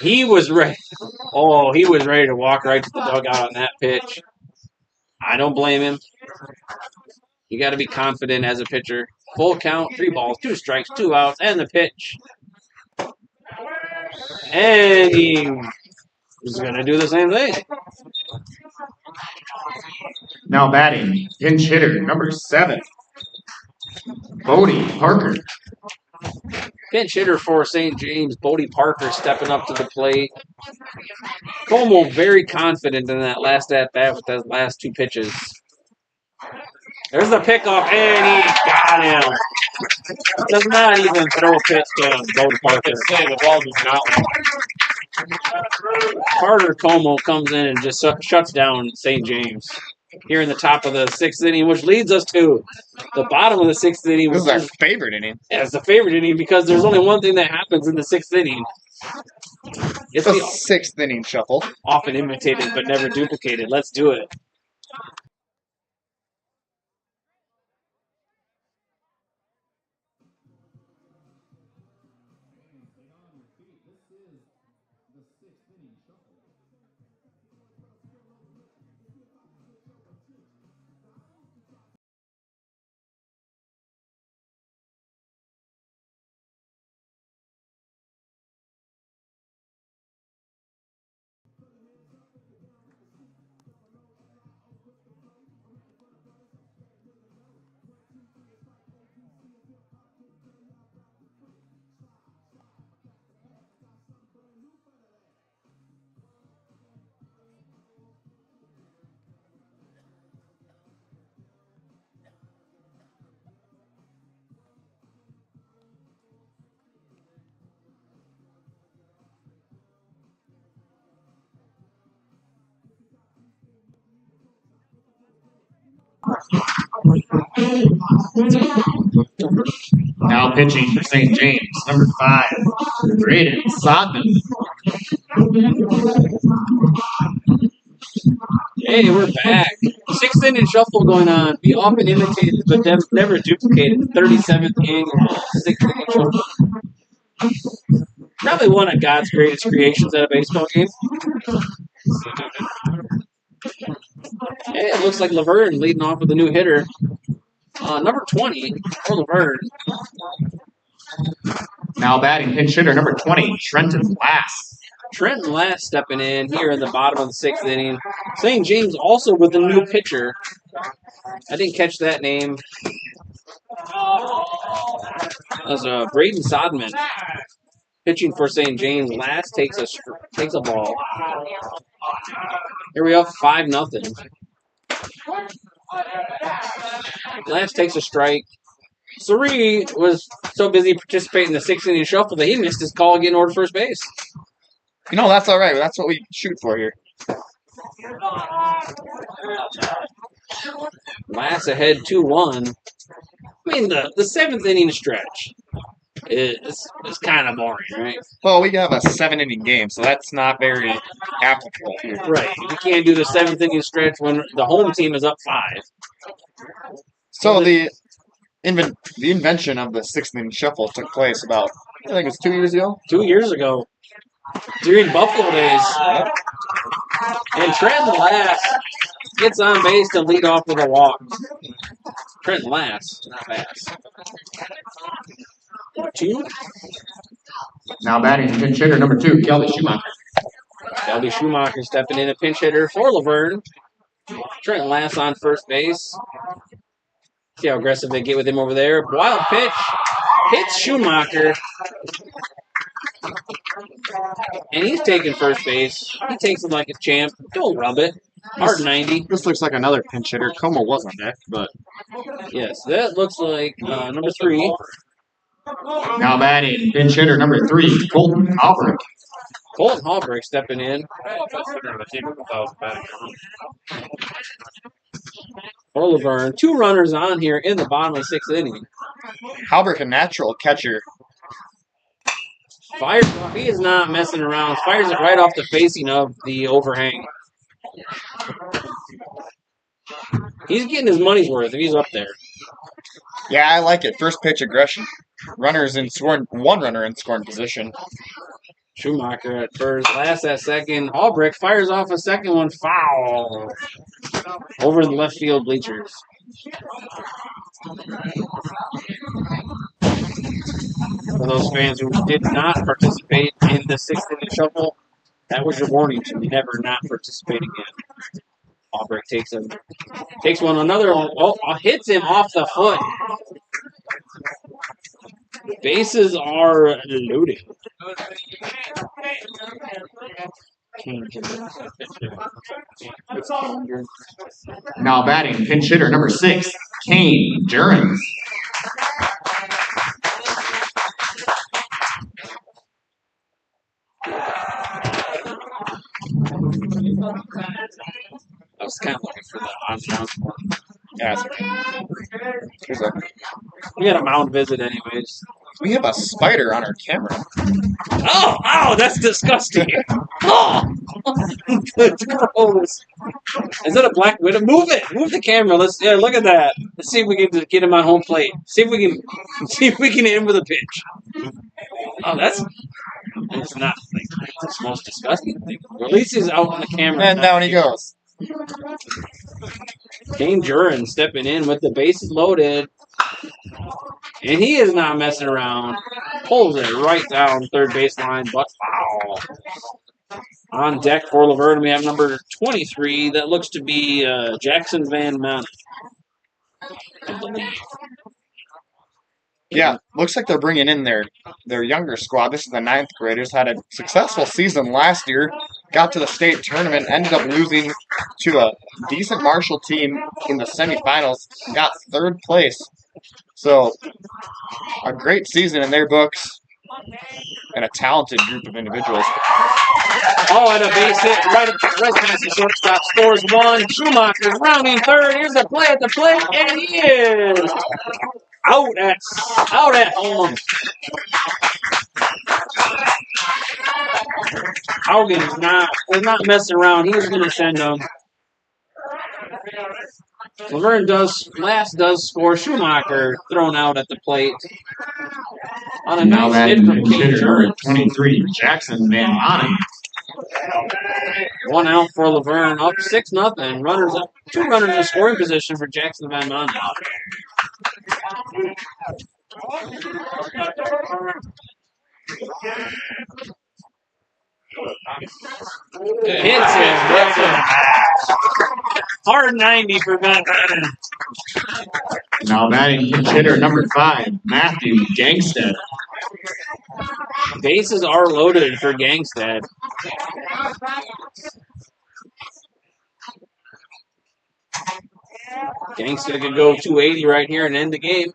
He was ready. Oh, he was ready to walk right to the dugout on that pitch. I don't blame him. You got to be confident as a pitcher. Full count, 3 balls, 2 strikes, 2 outs, and the pitch. And he was going to do the same thing. Now batting, pinch hitter, number 7, Bodie Parker. Pinch hitter for St. James, Bodie Parker stepping up to the plate. Como very confident in that last at-bat with those last 2 pitches. There's the pickoff, and he got him. Does not even throw a pitch to Bodie Parker. Say the ball does not. Carter Como comes in and just shuts down St. James here in the top of the 6th inning, which leads us to the bottom of the 6th inning. This is our favorite inning. Yeah, it's the favorite inning because there's only one thing that happens in the 6th inning. It's The the 6th inning shuffle. often imitated but never duplicated. Let's do it. Now pitching for St. James, number 5, Braden Sodman. Hey, we're back. 6th inning shuffle going on. We often imitated but never duplicated. 37th annual 6th inning shuffle. Probably one of God's greatest creations at a baseball game. Hey, it looks like Luverne leading off with a new hitter. Number 20 for Luverne. Now batting, pinch hitter, number 20, Trenton Lass. Trenton Last stepping in here in the bottom of the 6th inning. St. James also with a new pitcher. I didn't catch that name. That's Braden Sodman pitching for St. James. Last takes a ball. Here we have 5-0. Last takes a strike. Suri was so busy participating in the 6th inning shuffle that he missed his call getting over first base. You know, that's all right. That's what we shoot for here. Last ahead 2-1. I mean, the 7th inning stretch is kind of boring, right? Well, we have a 7-inning game, so that's not very applicable here. Right. You can't do the 7th inning stretch when the home team is up 5. So the invention of the 6th inning shuffle took place about, I think it was 2 years ago. 2 years ago, during Buffalo days. And Trenton Last gets on base to lead off with a walk. Trent last, not fast. 2. Now batting pinch hitter number 2, Kelly Schumacher. Kelby Schumacher stepping in a pinch hitter for Luverne. Trent last on first base. See how aggressive they get with him over there. Wild pitch. Hits Schumacher. And he's taking first base. He takes it like a champ. Don't rub it. Hard 90. This looks like another pinch hitter. Como wasn't that, but Yes, that looks like number 3. Now batting pinch hitter number 3, Colton Albrecht. Colton Hallberg stepping in. For Luverne. 2 runners on here in the bottom of the 6th inning. Halbert, a natural catcher. Fires off. He is not messing around. Fires it right off the facing of the overhang. He's getting his money's worth if he's up there. Yeah, I like it. First pitch aggression. Runners in scoring, one runner in scoring position. Schumacher at first, last at second. Albrecht fires off a second one, foul. Over the left field bleachers. For those fans who did not participate in the 6th inning shuffle, that was your warning to never not participate again. Albrecht takes one, another one. Oh, hits him off the foot. Bases are loaded. Now batting pinch hitter number 6, Kane Jurens. I was kind of looking for the on-bounce one. Yeah, We had a mound visit anyways. we have a spider on our camera. Oh, ow, that's disgusting. Oh, that's gross. Is that a black widow? Move it. Move the camera. Look at that. Let's see if we can get him on home plate. See if we can hit him with a pitch. Oh, it's not like the most disgusting thing. Or at least he's out on the camera. And down he goes. Kane Jurin stepping in with the bases loaded. And he is not messing around. Pulls it right down third baseline, but foul. On deck for Luverne, we have number 23. That looks to be Jackson Van Mount. I believe. Yeah, looks like they're bringing in their younger squad. This is the 9th graders. Had a successful season last year. Got to the state tournament. Ended up losing to a decent Marshall team in the semifinals. Got 3rd place. So, a great season in their books. And a talented group of individuals. Oh, and a base hit right past the shortstop. Scores 1. Schumacher's rounding third. Here's a play at the plate, and he is out at home. Haugen is not messing around. He's going to send him. Luverne does score. Schumacher thrown out at the plate. On a Now nice hit from batting pinch Kane hitter Jurin. number 23, Jackson Van Manen. 1 out for Luverne. Up 6-0. Runners up. 2 runners in scoring position for Jackson Van Manen. Hits him. Hard 90 for Van Manen. Now batting pinch hitter number 5, Matthew Gangstead. Bases are loaded for Gangstead. Gangstead could go 280 right here and end the game.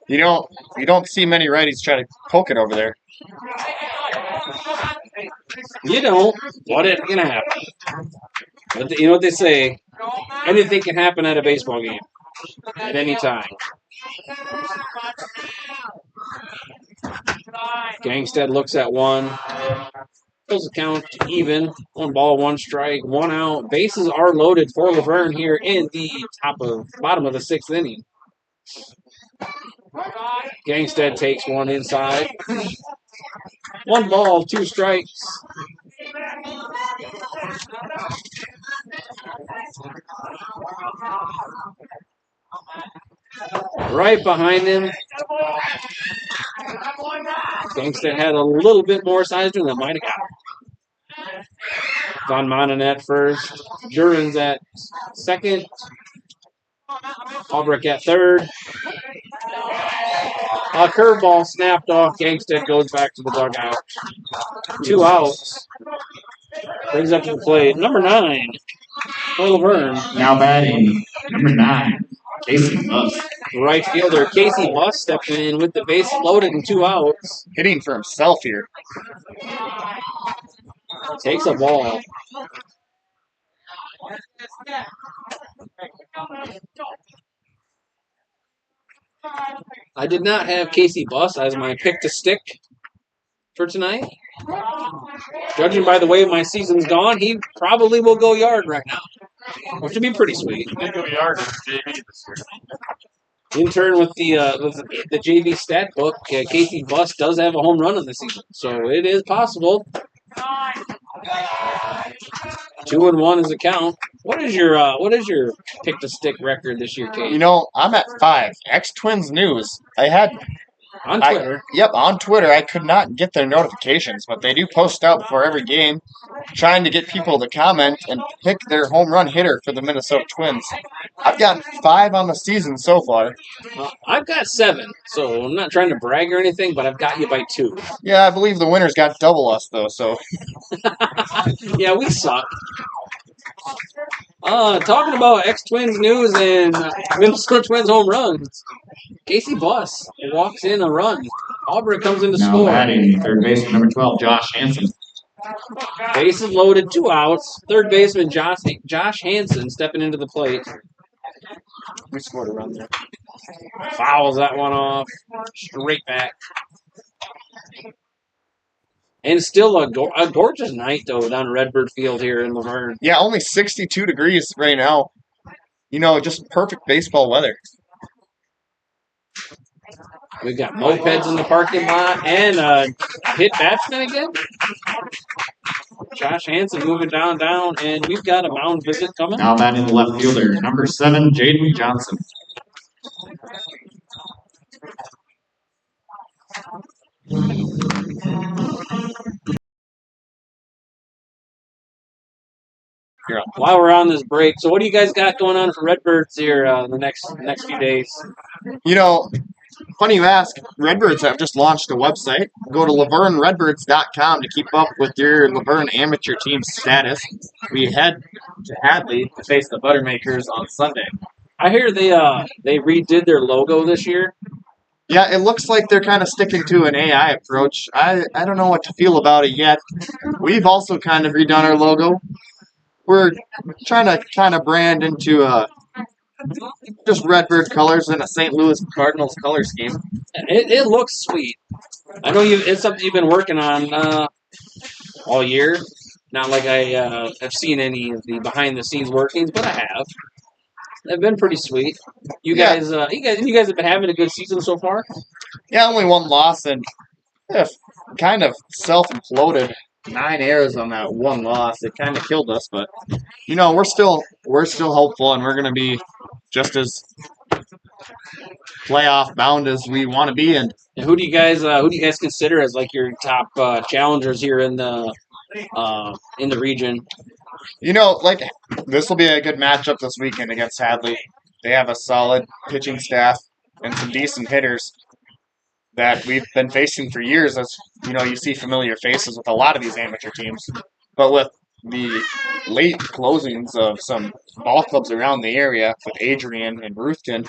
You don't see many righties try to poke it over there. You don't. What is going to happen? But you know what they say? Anything can happen at a baseball game at any time. Gangstead looks at 1. Pulls the count even. 1 ball, 1 strike, 1 out. Bases are loaded for Luverne here in the bottom of the 6th inning. Gangstead takes 1 inside. 1 ball, 2 strikes. Right behind him, Gangsta had a little bit more size to him than might have got. Von Manen at first. Duran's at second. Albrecht at third. A curveball snapped off. Gangstead goes back to the dugout. 2 outs. Brings up to the plate. Number 9 for Laverne. Now batting, number 9, Casey Buss. Right fielder Casey Buss stepping in with the base loaded and 2 outs. Hitting for himself here. Takes a ball. I did not have Casey Buss as my pick to stick for tonight. Judging by the way my season's gone, he probably will go yard right now, which would be pretty sweet. He did go yard in JV this year. In turn with the JV stat book, Casey Buss does have a home run in the season, so it is possible. 2-1 is the count. What is your pick to stick record this year, Kate? You know, I'm at 5. X-Twins News. I had On Twitter. on Twitter. I could not get their notifications, but they do post out before every game, trying to get people to comment and pick their home run hitter for the Minnesota Twins. I've got 5 on the season so far. I've got 7, so I'm not trying to brag or anything, but I've got you by 2. Yeah, I believe the winners got double us though. So Yeah, we suck. Talking about X-Twins news and Minnesota Twins home runs. Casey Buss walks in a run. Albrecht comes in to Now score. batting, third baseman, number 12, Josh Hansen. Bases loaded, 2 outs. Third baseman Josh Hansen stepping into the plate. we scored a run there. Fouls that one off. Straight back. And still a gorgeous night, though, down Redbird Field here in Luverne. Yeah, only 62 degrees right now. You know, just perfect baseball weather. We've got mopeds in the parking lot and hit batsman again. Josh Hansen moving down, and we've got a mound visit coming. Now batting the left fielder, number 7, Jaden Johnson. While we're on this break, so what do you guys got going on for Redbirds here the next few days? You know, funny you ask. Redbirds have just launched a website. Go to LuverneRedbirds.com to keep up with your Luverne amateur team status. We head to Hadley to face the Buttermakers on Sunday. I hear they redid their logo this year. Yeah, it looks like they're kind of sticking to an AI approach. I don't know what to feel about it yet. We've also kind of redone our logo. We're trying to kind of brand into just Redbird colors and a St. Louis Cardinals color scheme. It looks sweet. I know it's something you've been working on all year. Not like I have seen any of the behind the scenes workings, but I have. They've been pretty sweet. You guys have been having a good season so far. Yeah, only 1 loss and kind of self-imploded. 9 errors on that 1 loss. It kind of killed us, but you know we're still hopeful, and we're going to be just as playoff bound as we want to be. And who do you guys consider as like your top challengers here in the region? You know, like this will be a good matchup this weekend against Hadley. They have a solid pitching staff and some decent hitters that we've been facing for years. As you know, you see familiar faces with a lot of these amateur teams, but with the late closings of some ball clubs around the area with Adrian and Ruthven,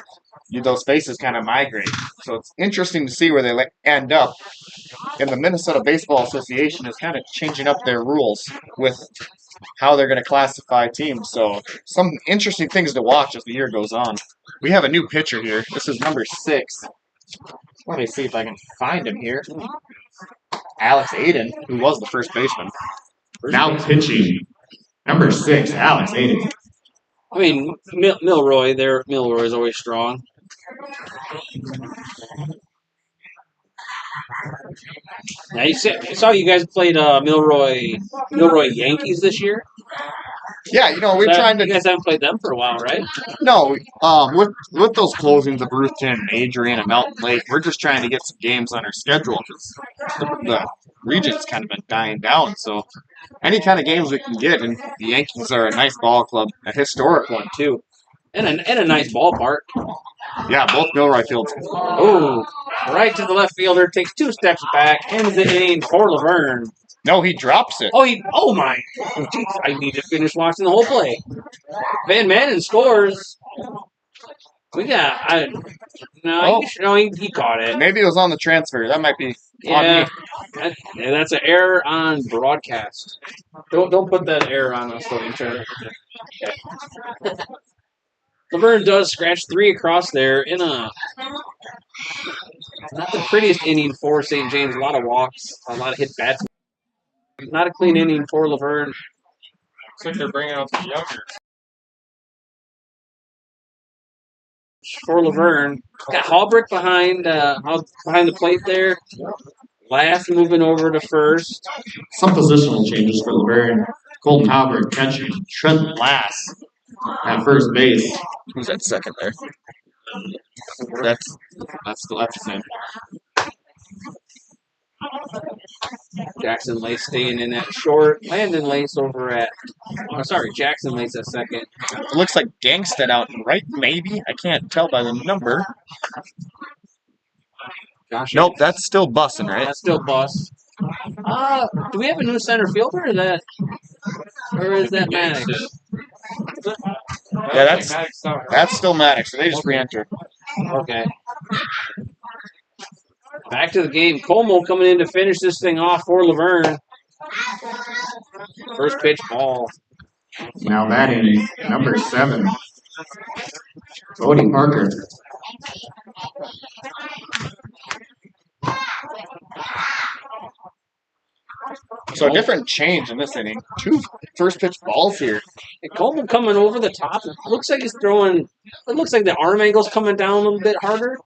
those faces kind of migrate. So it's interesting to see where they end up. And the Minnesota Baseball Association is kind of changing up their rules with how they're going to classify teams. So some interesting things to watch as the year goes on. We have a new pitcher here. This is number 6. Let me see if I can find him here. Alex Aiden, who was the first baseman. Now pitching, number 6, Alex Aiden. I mean, Milroy is always strong. Now I saw you guys played Milroy Yankees this year. Yeah, we're trying You to. guys haven't played them for a while, right? No, with those closings of Ruthton and Adrian and Mountain Lake, we're just trying to get some games on our schedule because the region's kind of been dying down. So any kind of games we can get, and the Yankees are a nice ball club, a historic one too. And a nice ballpark. Yeah, both Milroy Fields. Oh, right to the left fielder, takes 2 steps back, ends the inning for Laverne. No, he drops it. Oh my! Jeez, I need to finish watching the whole play. Van Manen scores. We got. He caught it. Maybe it was on the transfer. That might be Yeah, on me. that's an error on broadcast. Don't put that error on us, though. Okay. Luverne does scratch 3 across there in a not the prettiest inning for St. James. A lot of walks, a lot of hit bats. Not a clean inning for Luverne. Looks like they're bringing out the younger. For Laverne. Got Halbrick behind the plate there. Last moving over to first. Some positional changes for Luverne. Colton Halbert catching. Trent Lass at first base. Who's at second there? That's his name. Jackson Lace staying in at short. Landon Lace over at. Jackson Lace at second. It looks like Gangstead out right, maybe. I can't tell by the number. Gosh, Nope, that's still Bussin', right? That's still Bus. Do we have a new center fielder? Or is that Maddox? Yeah, that's still Maddox. So they just re-enter. Okay. Back to the game. Como coming in to finish this thing off for Laverne. First pitch ball. Now batting number 7. Bodie Parker. So a different change in this inning. 2 first pitch balls here. And Coleman coming over the top. It looks like he's throwing. It looks like the arm angle's coming down a little bit harder.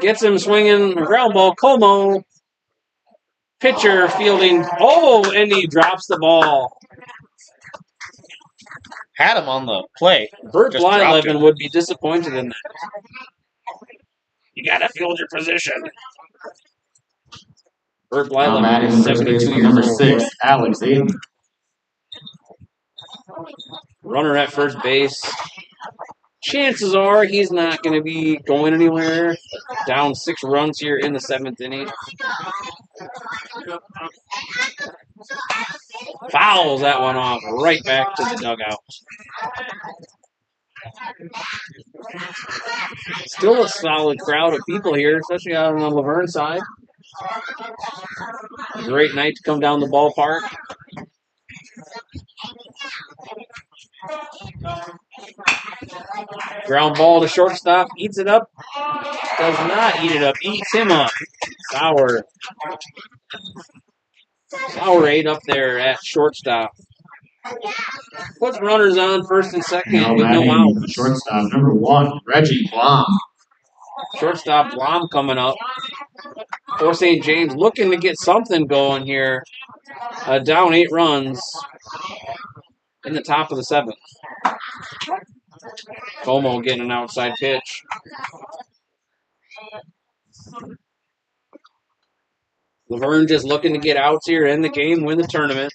Gets him swinging. Ground ball. Como. Pitcher fielding. Oh, and he drops the ball. Had him on the play. Bert Just dropped Blyleven it. would be disappointed in that. You got to field your position. Bert Now Blyleven, batting first 72 baseman years number old. 6, Alex Aiden. Runner at first base. Chances are he's not going to be going anywhere. Down 6 runs here in the 7th inning. Fouls that one off right back to the dugout. Still a solid crowd of people here, especially out on the Laverne side. Great night to come down the ballpark. Ground ball to shortstop. Eats it up. Does not eat it up. Eats him up. Sauer 8 up there at shortstop. Puts runners on first and second Now with no batting outs. shortstop number 1, Reggie Blom. Shortstop Blom coming up for St. James, looking to get something going here. Down 8 runs in the top of the 7th. Como getting an outside pitch. Laverne just looking to get outs here, end the game, win the tournament.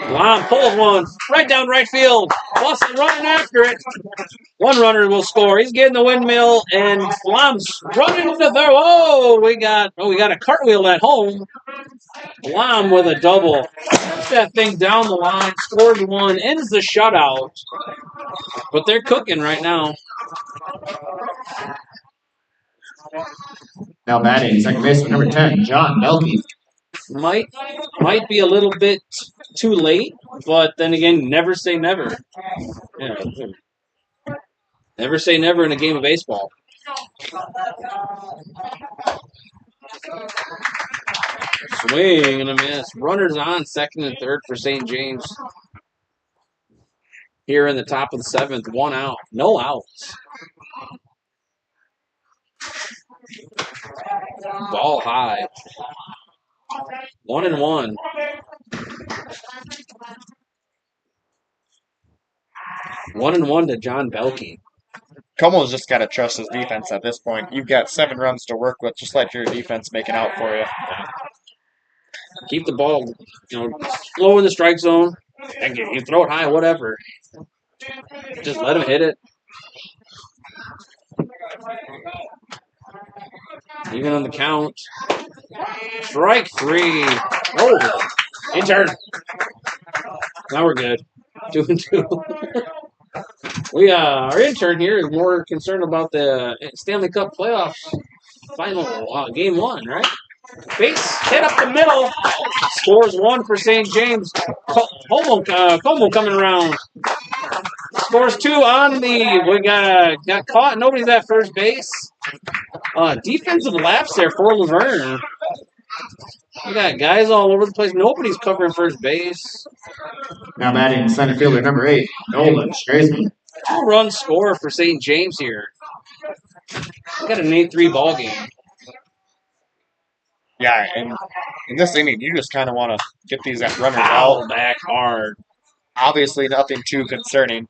Blom pulls one right down right field. Boston running after it. One runner will score. He's getting the windmill, and Blom's running to third. Oh, we got a cartwheel at home. Blom with a double. Puts that thing down the line, scores 1, ends the shutout. But they're cooking right now. Now batting second baseman number 10, John Belkey. Might be a little bit too late, but then again, never say never. Yeah. Never say never in a game of baseball. Swing and a miss. Runners on second and third for St. James. Here in the top of the 7th, 1 out. No outs. Ball high. 1-1. One and one to John Belkey. Como's just got to trust his defense at this point. You've got 7 runs to work with. Just let your defense make it out for you. Keep the ball, slow in the strike zone. And you throw it high, whatever. Just let him hit it. Even on the count. Strike 3. Oh, intern. Now we're good. 2-2. Our intern here is more concerned about the Stanley Cup playoffs final game 1, right? Base hit up the middle. Scores 1 for St. James. Como coming around. Scores 2 on the. We got caught. Nobody's at first base. Defensive lapse there for Luverne. We got guys all over the place. Nobody's covering first base. Now batting center fielder number 8, Nolan Straisman. 2-run score for St. James here. We got an 8-3 ball game. Yeah, and in this inning, you just kind of want to get these runners Foul out. back hard. Obviously, nothing too concerning.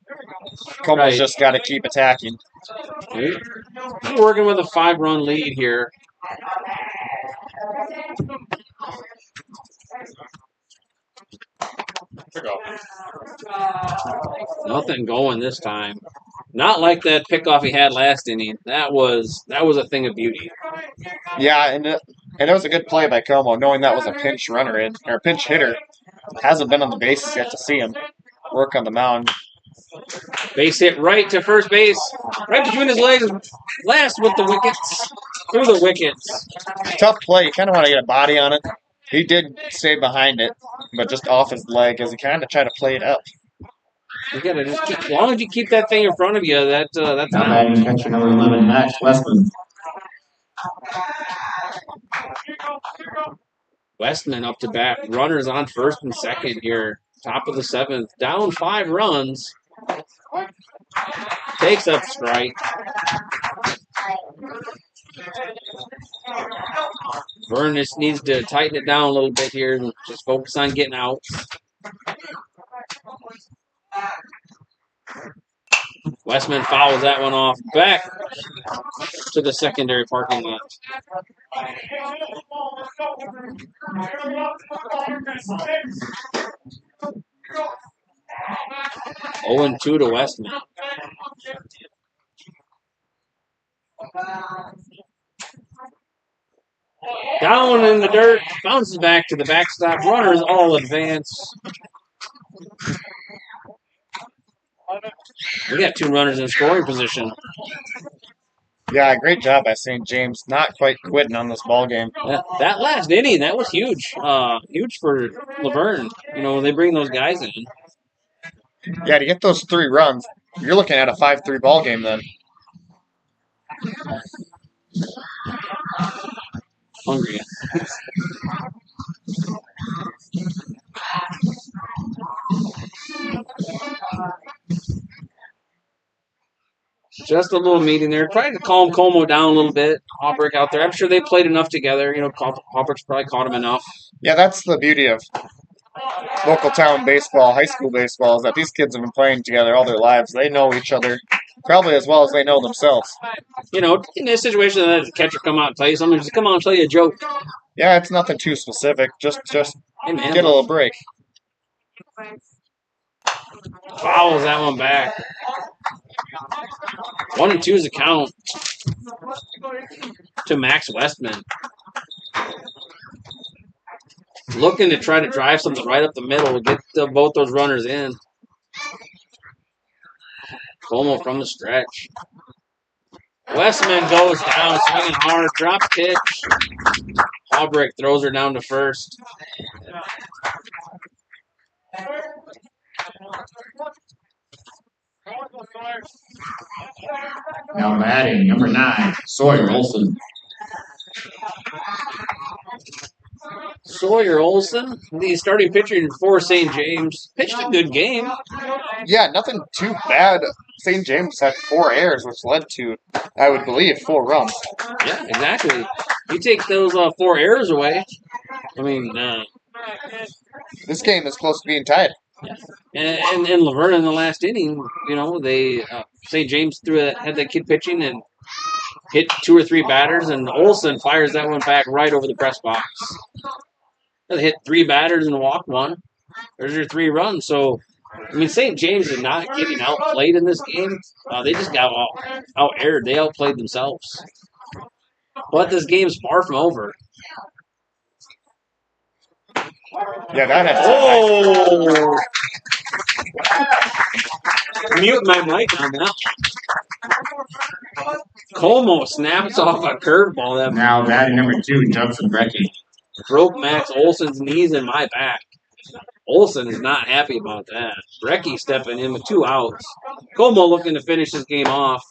Como's just got to keep attacking. We're working with a 5-run lead here. Nothing going this time. Not like that pickoff he had last inning. That was a thing of beauty. Yeah, and it was a good play by Como, knowing that was a pinch runner in or a pinch hitter. Hasn't been on the bases yet to see him work on the mound. Base hit right to first base, right between his legs. Last with the wickets, through the wickets. Tough play. You kind of want to get a body on it. He did stay behind it, but just off his leg as he kind of tried to play it up. You gotta just keep, as long as you keep that thing in front of you, that's now batting catcher number 11, Max Westman. Westman up to bat. Runners on first and second here. Top of the 7th. Down 5 runs. Takes up strike. Vern just needs to tighten it down a little bit here and just focus on getting out. Westman fouls that one off. Back to the secondary parking lot. 0-2 to Westman. Down in the dirt, bounces back to the backstop. Runners all advance. We got 2 runners in scoring position. Yeah, great job by St. James. Not quite quitting on this ball game. That last inning, that was huge. Huge for Luverne. They bring those guys in. Yeah, to get those 3 runs, you're looking at a 5-3 ball game then. Hungry. Just a little meeting there. Trying to calm Como down a little bit. Hawbrick out there. I'm sure they played enough together. Hawbrick's probably caught him enough. Yeah, that's the beauty of local town baseball, high school baseball, is that these kids have been playing together all their lives. They know each other probably as well as they know themselves. In this situation, that the catcher come out and tell you something, just come on and tell you a joke. Yeah, it's nothing too specific. Just Hey, man. get a little break. Fouls that one back. 1-2 is the count to Max Westman. Looking to try to drive something right up the middle, get both those runners in. Como from the stretch. Westman goes down, swinging hard, drop pitch. Hawbrick throws her down to first. Now batting number 9, Sawyer Olson. Sawyer Olson, the starting pitcher for St. James, pitched a good game. Yeah, nothing too bad. St. James had 4 errors, which led to, I would believe, 4 runs. Yeah, exactly. You take those 4 errors away, I mean, This game is close to being tied. and Laverne in the last inning, they St. James had that kid pitching and hit 2 or 3 batters, and Olson fires that one back right over the press box. They hit 3 batters and walked 1. There's your 3 runs. So, I mean, St. James is not getting outplayed in this game. They just got out-aired. They outplayed themselves. But this game's far from over. Yeah, that has. Oh! Mute my mic on that. Como snaps off a curveball. Now batting number 2, Judson Brecky. Broke Max Olson's knees in my back. Olson is not happy about that. Brecky stepping in with 2 outs. Como looking to finish this game off.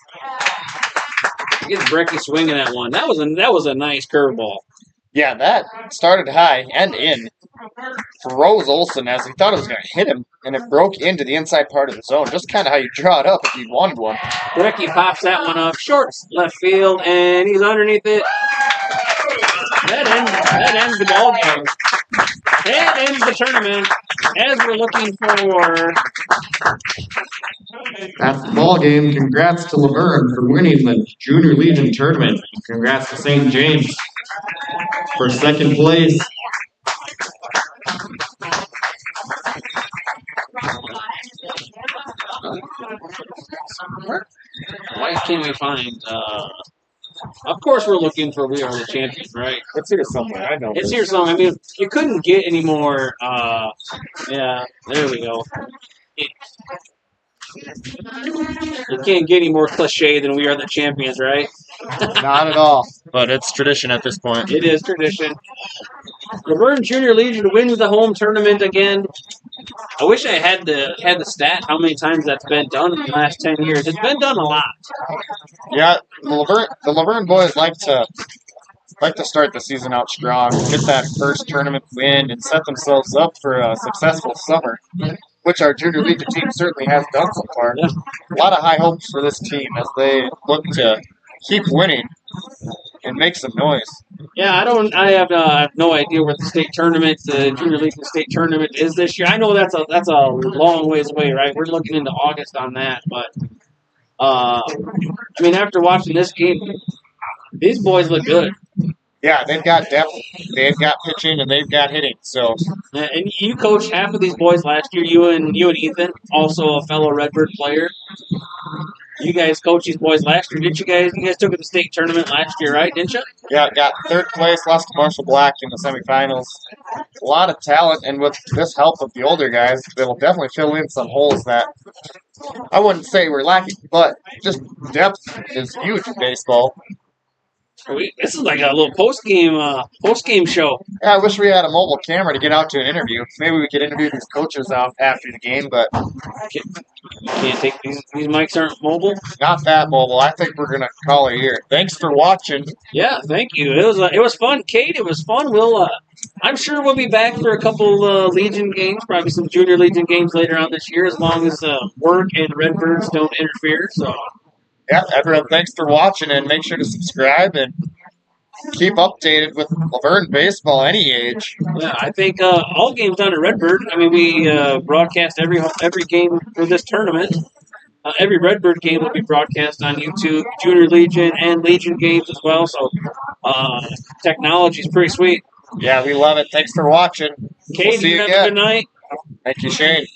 Gets Brecky swinging at one. That was a nice curveball. Yeah, that started high and in. Froze Olson as he thought it was going to hit him, and it broke into the inside part of the zone. Just kind of how you draw it up if you wanted one. Brecky pops that one up short left field, and he's underneath it. That ends the ball game. That ends the tournament as we're looking for. That's the ball game. Congrats to Luverne for winning the Junior Legion tournament. Congrats to St. James for second place. Why can't we find? Of course, we're looking for We Are the Champions, right? It's here somewhere. I know. It's here somewhere. I mean, you couldn't get any more. Yeah, there we go. You can't get any more cliche than We Are the Champions, right? Not at all. But it's tradition at this point. It is tradition. Luverne Junior Legion wins the home tournament again. I wish I had the stat how many times that's been done in the last 10 years. It's been done a lot. Yeah, the Luverne boys like to start the season out strong, get that first tournament win, and set themselves up for a successful summer, which our Junior Legion team certainly has done so far. Yeah. A lot of high hopes for this team as they look to keep winning and make some noise. Yeah, I have no idea where the Junior Legion state tournament is this year. I know that's a long ways away, right? We're looking into August on that, but I mean, after watching this game, these boys look good. Yeah, they've got depth, they've got pitching, and they've got hitting. So, and you coached half of these boys last year. You and Ethan, also a fellow Redbird player. You guys coached these boys last year, didn't you guys? You guys took it to the state tournament last year, right? Didn't you? Yeah, got 3rd place, lost to Marshall Black in the semifinals. A lot of talent, and with this help of the older guys, they will definitely fill in some holes that I wouldn't say we're lacking, but just depth is huge in baseball. This is like a little post game show. Yeah, I wish we had a mobile camera to get out to an interview. Maybe we could interview these coaches out after the game, but You can't take these mics aren't mobile. not that mobile. I think we're gonna call it here. Thanks for watching. Yeah, thank you. It was fun, Kate. It was fun. I'm sure we'll be back for a couple Legion games, probably some Junior Legion games later on this year, as long as work and Redbirds don't interfere. So. Yeah, everyone, thanks for watching, and make sure to subscribe and keep updated with Luverne baseball any age. Yeah, I think all games down at Redbird. I mean, we broadcast every game for this tournament. Every Redbird game will be broadcast on YouTube, Junior Legion and Legion games as well. So technology is pretty sweet. Yeah, we love it. Thanks for watching. Kate, We'll see you have again. a good night. Thank you, Shane.